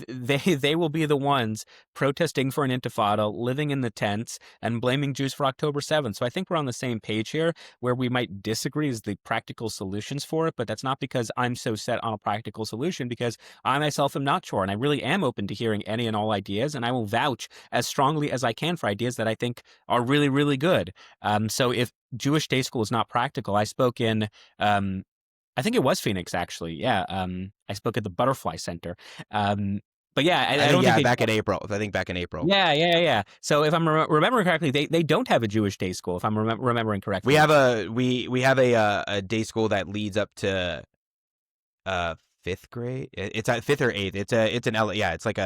they will be the ones protesting for an intifada, living in the tents, and blaming Jews for October 7th. So I think we're on the same page here. Where we might disagree is the practical solutions for it, but that's not because I'm so set on a practical solution, because I myself am not sure, and I really am open to hearing any and all ideas, and I will vouch as strongly as I can for ideas that I think are really, really good. So if Jewish day school is not practical, I spoke in I think it was Phoenix, actually. Yeah. I spoke at the Butterfly Center. But yeah, I don't think back in April. I think back in April. Yeah. So if I'm remembering correctly, they don't have a Jewish day school. If I'm remembering correctly, we have a day school that leads up to fifth grade. It's at fifth or eighth. It's an it's like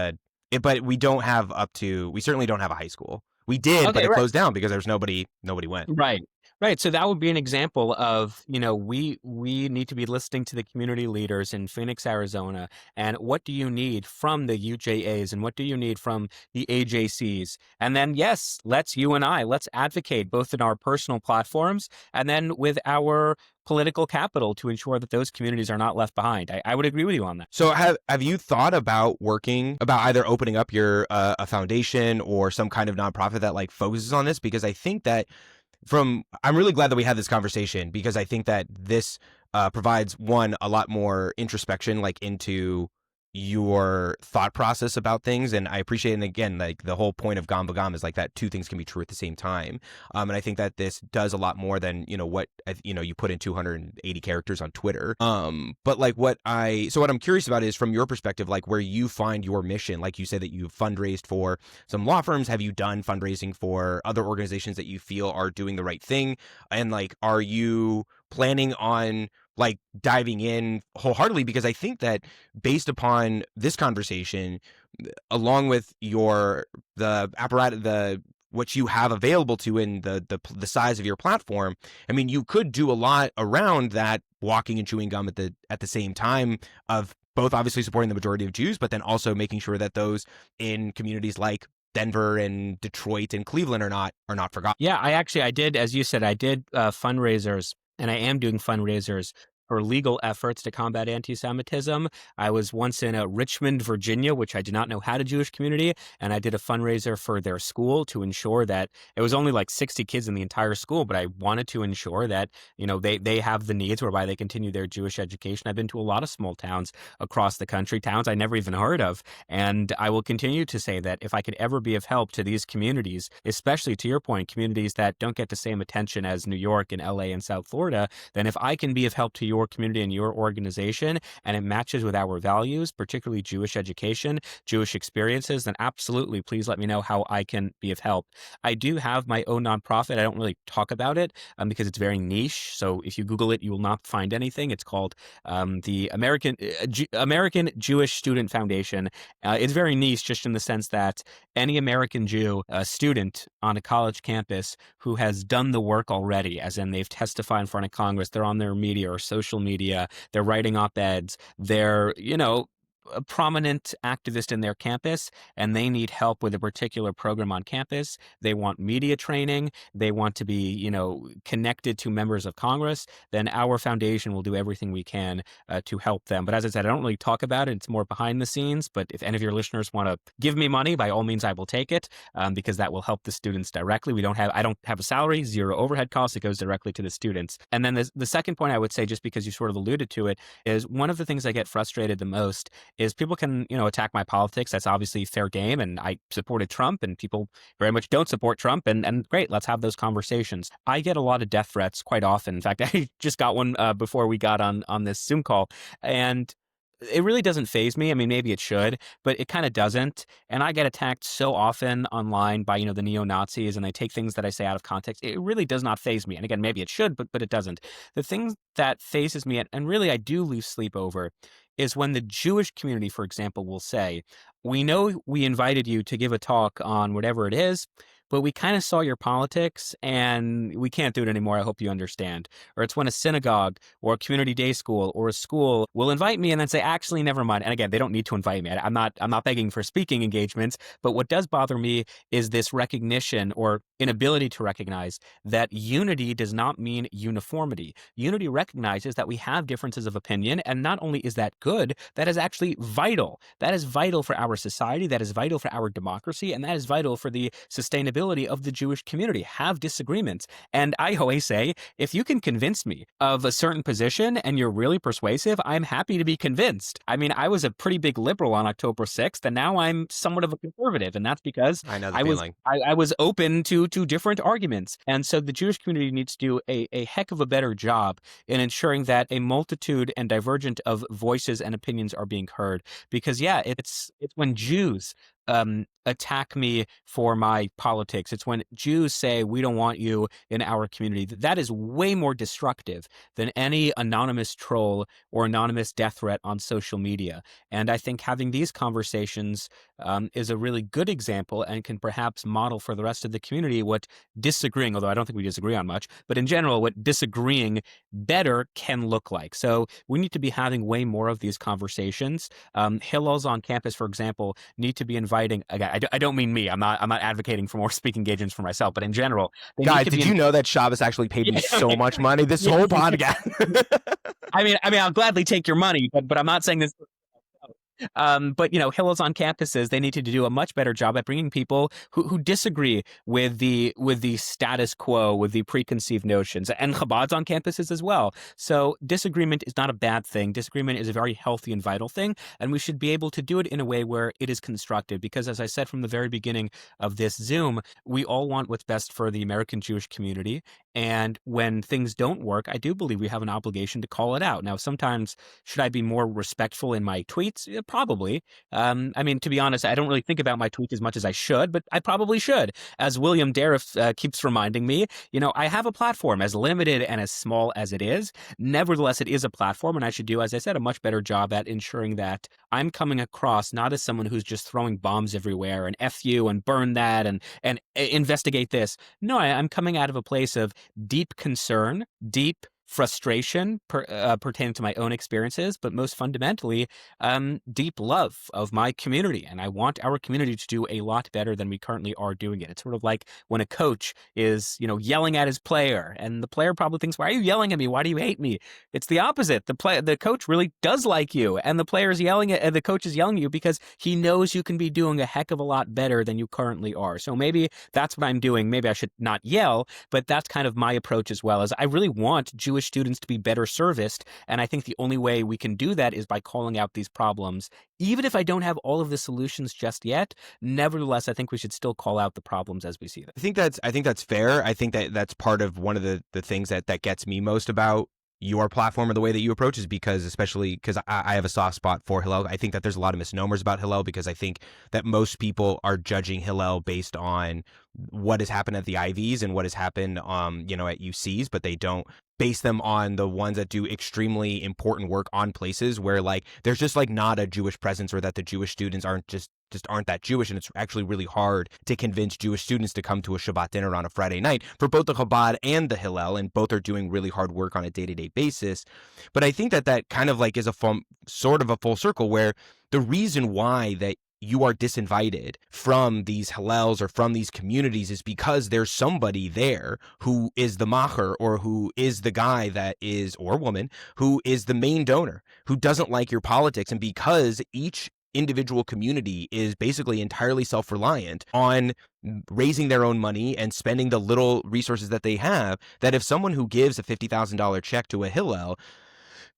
but we don't have we certainly don't have a high school. We did, but it closed down because there's nobody went. Right. So that would be an example of, we need to be listening to the community leaders in Phoenix, Arizona. And what do you need from the UJAs, and what do you need from the AJCs? And then, yes, let's advocate both in our personal platforms and then with our political capital to ensure that those communities are not left behind. I would agree with you on that. So have you thought about either opening up your a foundation or some kind of nonprofit that focuses on this? Because I think that I'm really glad that we had this conversation, because I think that this provides a lot more introspection into your thought process about things, and I appreciate it. And again, like the whole point of Gamba Gam is like that two things can be true at the same time. And I think that this does a lot more than what you put in 280 characters on Twitter. But like what I'm curious about is from your perspective, like where you find your mission. Like you said that you've fundraised for some law firms. Have you done fundraising for other organizations that you feel are doing the right thing? And like, are you planning on like diving in wholeheartedly? Because I think that based upon this conversation, along with the apparatus, what you have available to in the size of your platform, I mean, you could do a lot around that, walking and chewing gum at the same time of both obviously supporting the majority of Jews, but then also making sure that those in communities like Denver and Detroit and Cleveland are not forgotten. Yeah, I did, as you said, I did fundraisers, and I am doing fundraisers for legal efforts to combat anti-Semitism. I was once in Richmond, Virginia, which I did not know had a Jewish community, and I did a fundraiser for their school to ensure that it was only like 60 kids in the entire school, but I wanted to ensure that they have the needs whereby they continue their Jewish education. I've been to a lot of small towns across the country, towns I never even heard of, and I will continue to say that if I could ever be of help to these communities, especially to your point, communities that don't get the same attention as New York and LA and South Florida, then if I can be of help to your community and your organization and it matches with our values, particularly Jewish education, Jewish experiences, then absolutely please let me know how I can be of help. I do have my own nonprofit. I don't really talk about it because it's very niche. So if you Google it, you will not find anything. It's called the American Jewish Student Foundation. It's very niche just in the sense that any American Jew, student on a college campus who has done the work already, as in they've testified in front of Congress, they're on their media or social media, they're writing op-eds, they're, a prominent activist in their campus, and they need help with a particular program on campus. They want media training. They want to be, connected to members of Congress. Then our foundation will do everything we can to help them. But as I said, I don't really talk about it. It's more behind the scenes. But if any of your listeners want to give me money, by all means, I will take it because that will help the students directly. I don't have a salary, zero overhead costs. It goes directly to the students. And then the second point I would say, just because you sort of alluded to it, is one of the things I get frustrated the most is people can, attack my politics. That's obviously fair game. And I supported Trump, and people very much don't support Trump. And great, let's have those conversations. I get a lot of death threats quite often. In fact, I just got one before we got on this Zoom call. And it really doesn't faze me. I mean, maybe it should, but it kind of doesn't. And I get attacked so often online by, the neo-Nazis, and they take things that I say out of context. It really does not faze me. And again, maybe it should, but it doesn't. The thing that fazes me, and really I do lose sleep over, is when the Jewish community, for example, will say, we know we invited you to give a talk on whatever it is, but we kind of saw your politics and we can't do it anymore. I hope you understand. Or it's when a synagogue or a community day school or a school will invite me and then say, actually, never mind. And again, they don't need to invite me. I'm not begging for speaking engagements. But what does bother me is this recognition or inability to recognize that unity does not mean uniformity. Unity recognizes that we have differences of opinion. And not only is that good, that is actually vital. That is vital for our society. That is vital for our democracy. And that is vital for the sustainability of the Jewish community. Have disagreements. And I always say, if you can convince me of a certain position and you're really persuasive, I'm happy to be convinced. I mean, I was a pretty big liberal on October 6th, and now I'm somewhat of a conservative. And that's because I know the feeling. I was open to different arguments. And so the Jewish community needs to do a heck of a better job in ensuring that a multitude and divergent of voices and opinions are being heard. Because, yeah, it's when Jews attack me for my politics. It's when Jews say, we don't want you in our community. That is way more destructive than any anonymous troll or anonymous death threat on social media. And I think having these conversations is a really good example and can perhaps model for the rest of the community what disagreeing, although I don't think we disagree on much, but in general, what disagreeing better can look like. So we need to be having way more of these conversations. Hillels on campus, for example, need to be inviting. Again, I don't mean me. I'm not advocating for more speaking engagements for myself, but in general, guys, did you know that Shabbos actually paid me so much money this whole podcast? I mean, I'll gladly take your money, but I'm not saying this. But Hillels on campuses, they need to do a much better job at bringing people who disagree with the status quo, with the preconceived notions, and Chabad's on campuses as well. So disagreement is not a bad thing. Disagreement is a very healthy and vital thing, and we should be able to do it in a way where it is constructive. Because as I said from the very beginning of this Zoom, we all want what's best for the American Jewish community. And when things don't work, I do believe we have an obligation to call it out. Now, sometimes should I be more respectful in my tweets? Yeah, probably. I mean, to be honest, I don't really think about my tweets as much as I should, but I probably should. As William Dariff keeps reminding me, I have a platform, as limited and as small as it is. Nevertheless, it is a platform, and I should do, as I said, a much better job at ensuring that I'm coming across not as someone who's just throwing bombs everywhere and F you and burn that and investigate this. No, I'm coming out of a place of deep concern, deep frustration pertaining to my own experiences, but most fundamentally, deep love of my community. And I want our community to do a lot better than we currently are doing it. It's sort of like when a coach is, yelling at his player, and the player probably thinks, "Why are you yelling at me? Why do you hate me?" It's the opposite. The coach really does like you, and the coach is yelling at you because he knows you can be doing a heck of a lot better than you currently are. So maybe that's what I'm doing. Maybe I should not yell, but that's kind of my approach as well. As I really want Jewish students to be better serviced, and I think the only way we can do that is by calling out these problems. Even if I don't have all of the solutions just yet, nevertheless, I think we should still call out the problems as we see them. I think that's fair. I think that's part of one of the things that gets me most about your platform or the way that you approach is especially because I have a soft spot for Hillel. I think that there's a lot of misnomers about Hillel because I think that most people are judging Hillel based on what has happened at the IVs and what has happened, at UCs, but they don't base them on the ones that do extremely important work on places where there's just not a Jewish presence, or that the Jewish students just aren't that Jewish, and it's actually really hard to convince Jewish students to come to a Shabbat dinner on a Friday night for both the Chabad and the Hillel, and both are doing really hard work on a day-to-day basis. But I think that kind of is sort of a full circle, where the reason why that you are disinvited from these Hillels or from these communities is because there's somebody there who is the macher, or who is the guy that is, or woman, who is the main donor, who doesn't like your politics. And because each individual community is basically entirely self-reliant on raising their own money and spending the little resources that they have, that if someone who gives a $50,000 check to a Hillel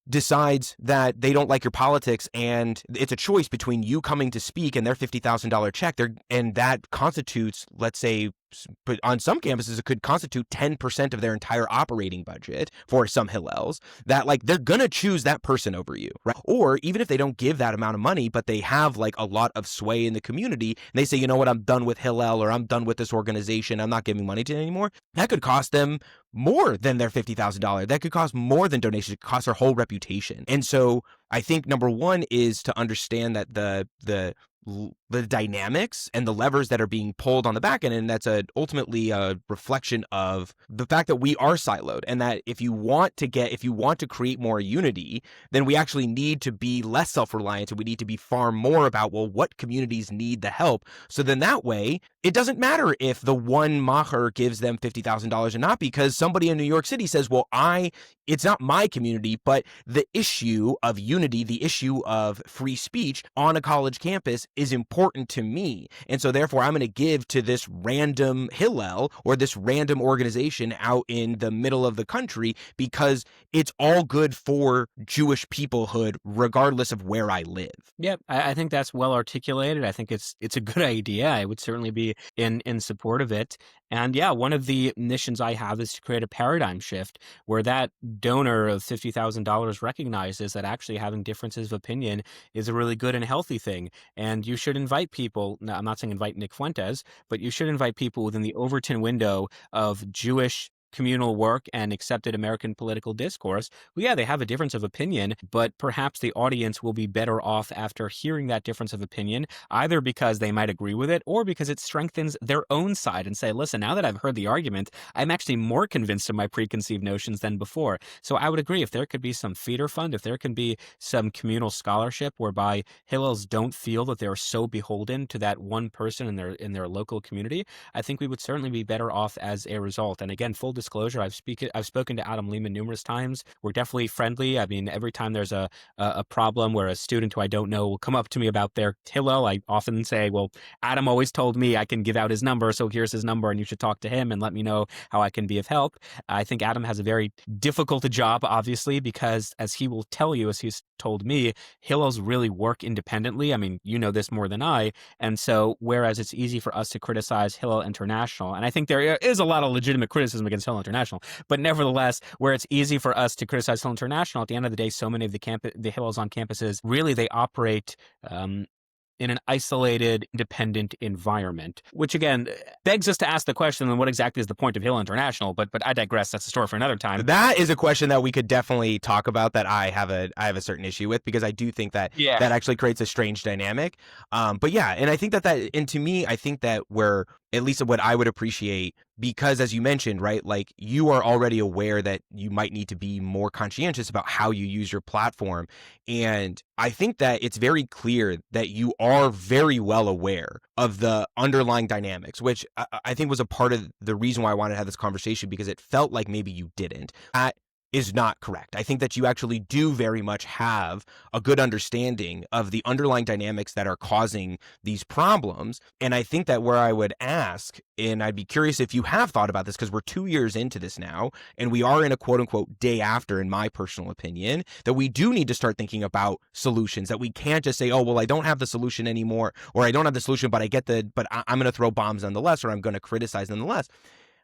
decides that they don't like your politics, and it's a choice between you coming to speak and their $50,000 check, and that constitutes, let's say, but on some campuses, it could constitute 10% of their entire operating budget for some Hillels, that they're going to choose that person over you, right? Or even if they don't give that amount of money, but they have a lot of sway in the community, and they say, you know what, I'm done with Hillel, or I'm done with this organization, I'm not giving money to it anymore. That could cost them more than their $50,000. That could cost more than donations. It could cost their whole reputation. And so I think number one is to understand that the dynamics and the levers that are being pulled on the back end, and that's ultimately a reflection of the fact that we are siloed, and that if you want to create more unity, then we actually need to be less self-reliant, and we need to be far more about, well, what communities need the help. So then that way, it doesn't matter if the one macher gives them $50,000 or not, because somebody in New York City says, well, it's not my community, but the issue of unity, the issue of free speech on a college campus is important to me. And so therefore I'm going to give to this random Hillel or this random organization out in the middle of the country because it's all good for Jewish peoplehood, regardless of where I live. Yep, I think that's well articulated. I think it's a good idea. I would certainly be in support of it. And yeah, one of the missions I have is to create a paradigm shift where that donor of $50,000 recognizes that actually having differences of opinion is a really good and healthy thing. And you should invite people. Now, I'm not saying invite Nick Fuentes, but you should invite people within the Overton window of Jewish communal work and accepted American political discourse. Well, yeah, they have a difference of opinion, but perhaps the audience will be better off after hearing that difference of opinion, either because they might agree with it or because it strengthens their own side and say, listen, now that I've heard the argument, I'm actually more convinced of my preconceived notions than before. So I would agree, if there could be some feeder fund, if there can be some communal scholarship whereby Hillels don't feel that they're so beholden to that one person in their local community, I think we would certainly be better off as a result. And again, full disclosure, I've spoken to Adam Lehman numerous times. We're definitely friendly. I mean, every time there's a problem where a student who I don't know will come up to me about their Hillel, I often say, well, Adam always told me I can give out his number, so here's his number, and you should talk to him and let me know how I can be of help. I think Adam has a very difficult job, obviously, because as he will tell you, as he's told me, Hillels really work independently. I mean, you know this more than I. And so, whereas it's easy for us to criticize Hillel International, and I think there is a lot of legitimate criticism against Hillel International, but nevertheless, where it's easy for us to criticize Hillel International, at the end of the day, so many of the Hillels on campuses, really, they operate in an isolated, independent environment, which again begs us to ask the question: then what exactly is the point of Hillel International? But I digress. That's a story for another time. That is a question that we could definitely talk about, that I have a certain issue with, because I do think that that actually creates a strange dynamic. But yeah, and I think and to me, I think that we're, at least what I would appreciate, because as you mentioned, right, like you are already aware that you might need to be more conscientious about how you use your platform. And I think that it's very clear that you are very well aware of the underlying dynamics, which I think was a part of the reason why I wanted to have this conversation, because it felt like maybe you didn't. That is not correct. I think that you actually do very much have a good understanding of the underlying dynamics that are causing these problems. And I think that where I would ask, and I'd be curious if you have thought about this, because we're 2 years into this now, and we are in a quote unquote day after, in my personal opinion, that we do need to start thinking about solutions, that we can't just say, oh, well, I don't have the solution anymore, or I don't have the solution, but I'm going to throw bombs nonetheless, or I'm going to criticize nonetheless.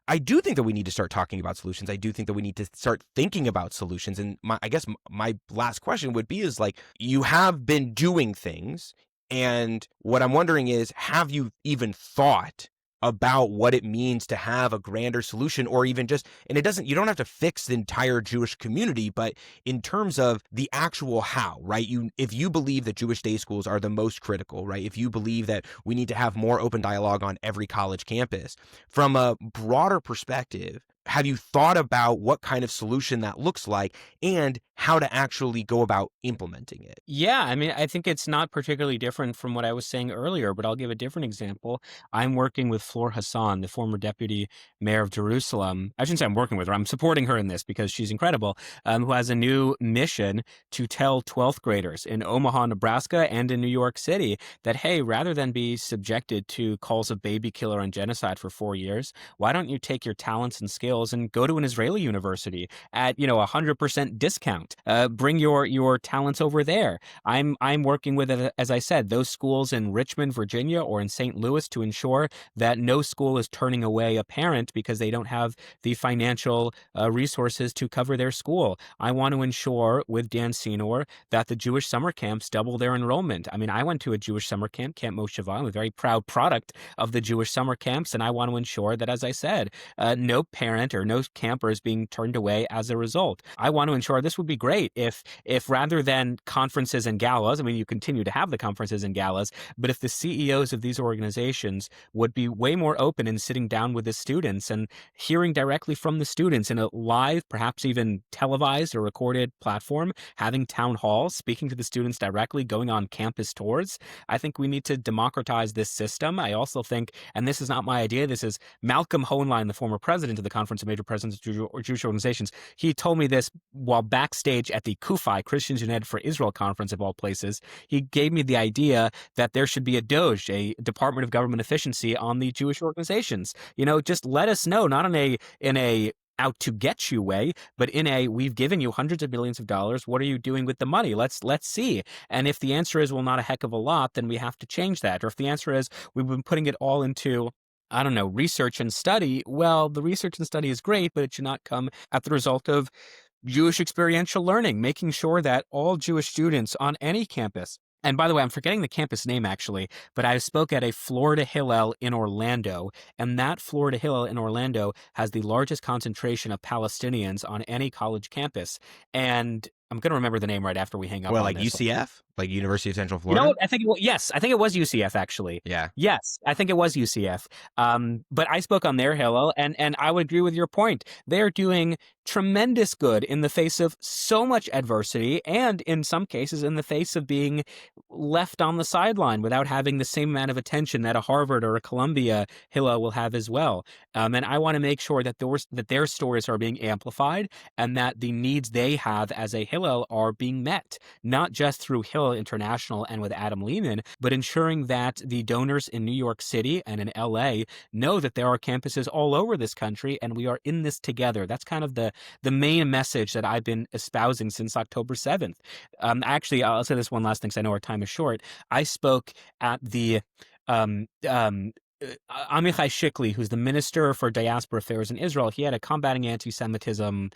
I do think that we need to start talking about solutions. I do think that we need to start thinking about solutions. And I guess my last question would be, is like, you have been doing things, and what I'm wondering is, have you even thought about what it means to have a grander solution, or even just, and you don't have to fix the entire Jewish community, but in terms of the actual how, right? If you believe that Jewish day schools are the most critical, right? If you believe that we need to have more open dialogue on every college campus, from a broader perspective, have you thought about what kind of solution that looks like and how to actually go about implementing it? Yeah, I mean, I think it's not particularly different from what I was saying earlier, but I'll give a different example. I'm working with Flor Hassan, the former deputy mayor of Jerusalem. I shouldn't say I'm working with her. I'm supporting her in this because she's incredible, who has a new mission to tell 12th graders in Omaha, Nebraska, and in New York City that, hey, rather than be subjected to calls of baby killer and genocide for 4 years, why don't you take your talents and skills and go to an Israeli university at 100% discount? Bring your talents over there. I'm working with, as I said, those schools in Richmond, Virginia, or in St. Louis, to ensure that no school is turning away a parent because they don't have the financial resources to cover their school. I want to ensure with Dan Senor that the Jewish summer camps double their enrollment. I mean, I went to a Jewish summer camp, Camp Mosheva. I'm a very proud product of the Jewish summer camps, and I want to ensure that, as I said, no parent or no camper is being turned away as a result. I want to ensure, this would be great if rather than conferences and galas, I mean, you continue to have the conferences and galas, but if the CEOs of these organizations would be way more open in sitting down with the students and hearing directly from the students in a live, perhaps even televised or recorded platform, having town halls, speaking to the students directly, going on campus tours. I think we need to democratize this system. I also think, and this is not my idea, this is Malcolm Hoenlein, the former president of the Conference of Major Presidents of Jewish Organizations. He told me this while backstage at the KUFI, Christians United for Israel conference of all places. He gave me the idea that there should be a DOGE, a Department of Government Efficiency, on the Jewish organizations. Just let us know, not in a out to get you way, but in a, we've given you hundreds of millions of dollars. What are you doing with the money? Let's see. And if the answer is, well, not a heck of a lot, then we have to change that. Or if the answer is, we've been putting it all into, I don't know, research and study. Well, the research and study is great, but it should not come at the result of Jewish experiential learning, making sure that all Jewish students on any campus, and by the way, I'm forgetting the campus name actually, but I spoke at a Florida Hillel in Orlando, and that Florida Hillel in Orlando has the largest concentration of Palestinians on any college campus. And I'm going to remember the name right after we hang up Well, on like this. UCF, like University of Central You know Florida. what? Yes, I think it was UCF actually. Yeah. Yes, I think it was UCF. But I spoke on their Hillel, and I would agree with your point. They're doing tremendous good in the face of so much adversity, and in some cases, in the face of being left on the sideline without having the same amount of attention that a Harvard or a Columbia Hillel will have as well. And I want to make sure that their stories are being amplified, and that the needs they have as a Hillel are being met, not just through Hillel International and with Adam Lehman, but ensuring that the donors in New York City and in LA know that there are campuses all over this country and we are in this together. That's kind of the main message that I've been espousing since October 7th. Actually, I'll say this one last thing because I know our time is short. I spoke at the Amichai Shikli, who's the Minister for Diaspora Affairs in Israel. He had a Combating Anti-Semitism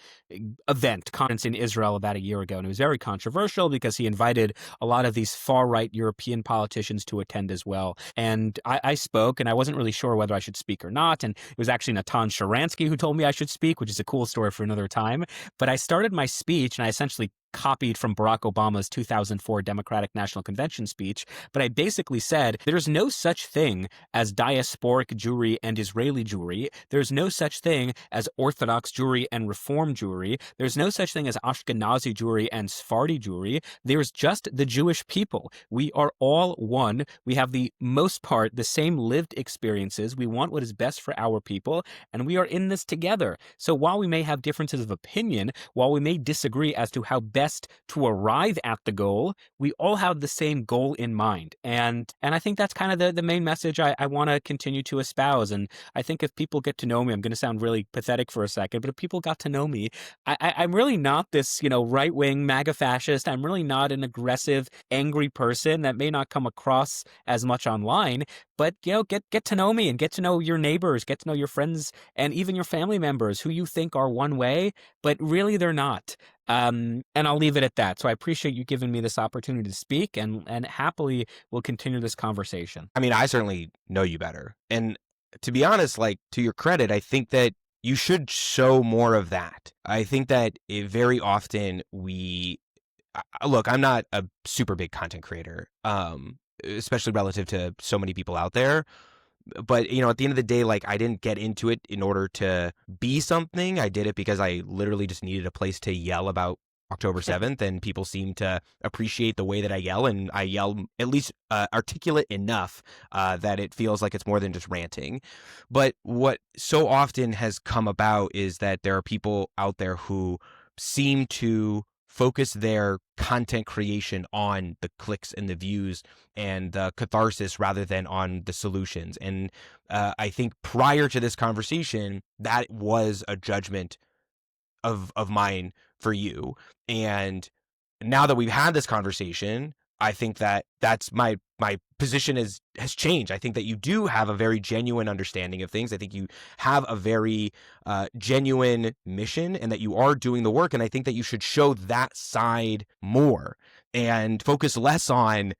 conference in Israel about a year ago, and it was very controversial because he invited a lot of these far-right European politicians to attend as well. And I spoke, and I wasn't really sure whether I should speak or not, and it was actually Natan Sharansky who told me I should speak, which is a cool story for another time. But I started my speech, and I essentially copied from Barack Obama's 2004 Democratic National Convention speech, but I basically said, there's no such thing as diasporic Jewry and Israeli Jewry. There's no such thing as Orthodox Jewry and Reform Jewry. There's no such thing as Ashkenazi Jewry and Sephardi Jewry. There's just the Jewish people. We are all one. We have the most part the same lived experiences. We want what is best for our people, and we are in this together. So while we may have differences of opinion, while we may disagree as to how best to arrive at the goal, we all have the same goal in mind. And I think that's kind of the main message I want to continue to espouse. And I think if people get to know me, I'm going to sound really pathetic for a second, but if people got to know me, I'm really not this, right-wing MAGA fascist. I'm really not an aggressive, angry person that may not come across as much online. But, get to know me and get to know your neighbors, get to know your friends and even your family members who you think are one way, but really they're not. And I'll leave it at that. So I appreciate you giving me this opportunity to speak, and happily we'll continue this conversation. I mean, I certainly know you better. And to be honest, like, to your credit, I think that you should show more of that. I think that very often look, I'm not a super big content creator, especially relative to so many people out there. But, at the end of the day, like, I didn't get into it in order to be something. I did it because I literally just needed a place to yell about October 7th, and people seem to appreciate the way that I yell, and I yell at least articulate enough that it feels like it's more than just ranting. But what so often has come about is that there are people out there who seem to focus their content creation on the clicks and the views and the catharsis rather than on the solutions. And I think prior to this conversation, that was a judgment of mine for you. And now that we've had this conversation, I think that that's my position has changed. I think that you do have a very genuine understanding of things. I think you have a very genuine mission, and that you are doing the work. And I think that you should show that side more and focus less on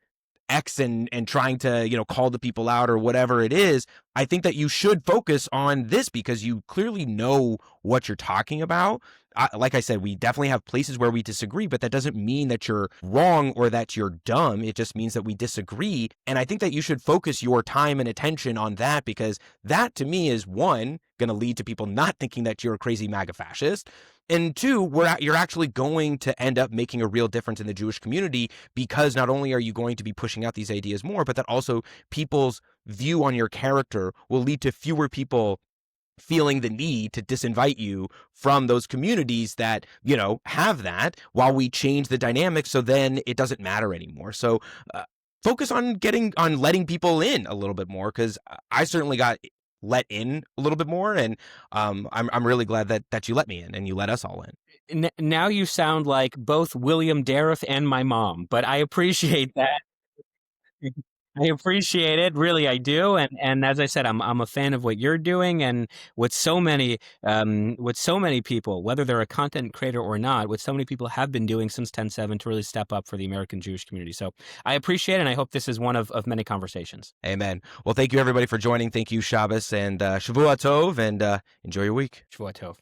X and trying to, call the people out or whatever it is. I think that you should focus on this because you clearly know what you're talking about. Like I said, we definitely have places where we disagree, but that doesn't mean that you're wrong or that you're dumb. It just means that we disagree. And I think that you should focus your time and attention on that, because that to me is, one, going to lead to people not thinking that you're a crazy MAGA fascist. And two, you're actually going to end up making a real difference in the Jewish community, because not only are you going to be pushing out these ideas more, but that also people's view on your character will lead to fewer people feeling the need to disinvite you from those communities that, have that, while we change the dynamic so then it doesn't matter anymore. So focus on letting people in a little bit more, because I certainly got let in a little bit more, and I'm really glad that you let me in and you let us all in. Now you sound like both William Dariff and my mom, but I appreciate that. I appreciate it, really, I do, and as I said, I'm a fan of what you're doing, and with so many people, whether they're a content creator or not, what so many people have been doing since 10/7 to really step up for the American Jewish community. So I appreciate it, and I hope this is one of many conversations. Amen. Well, thank you everybody for joining. Thank you, Shabbos, and Shavua Tov, and enjoy your week. Shavua Tov.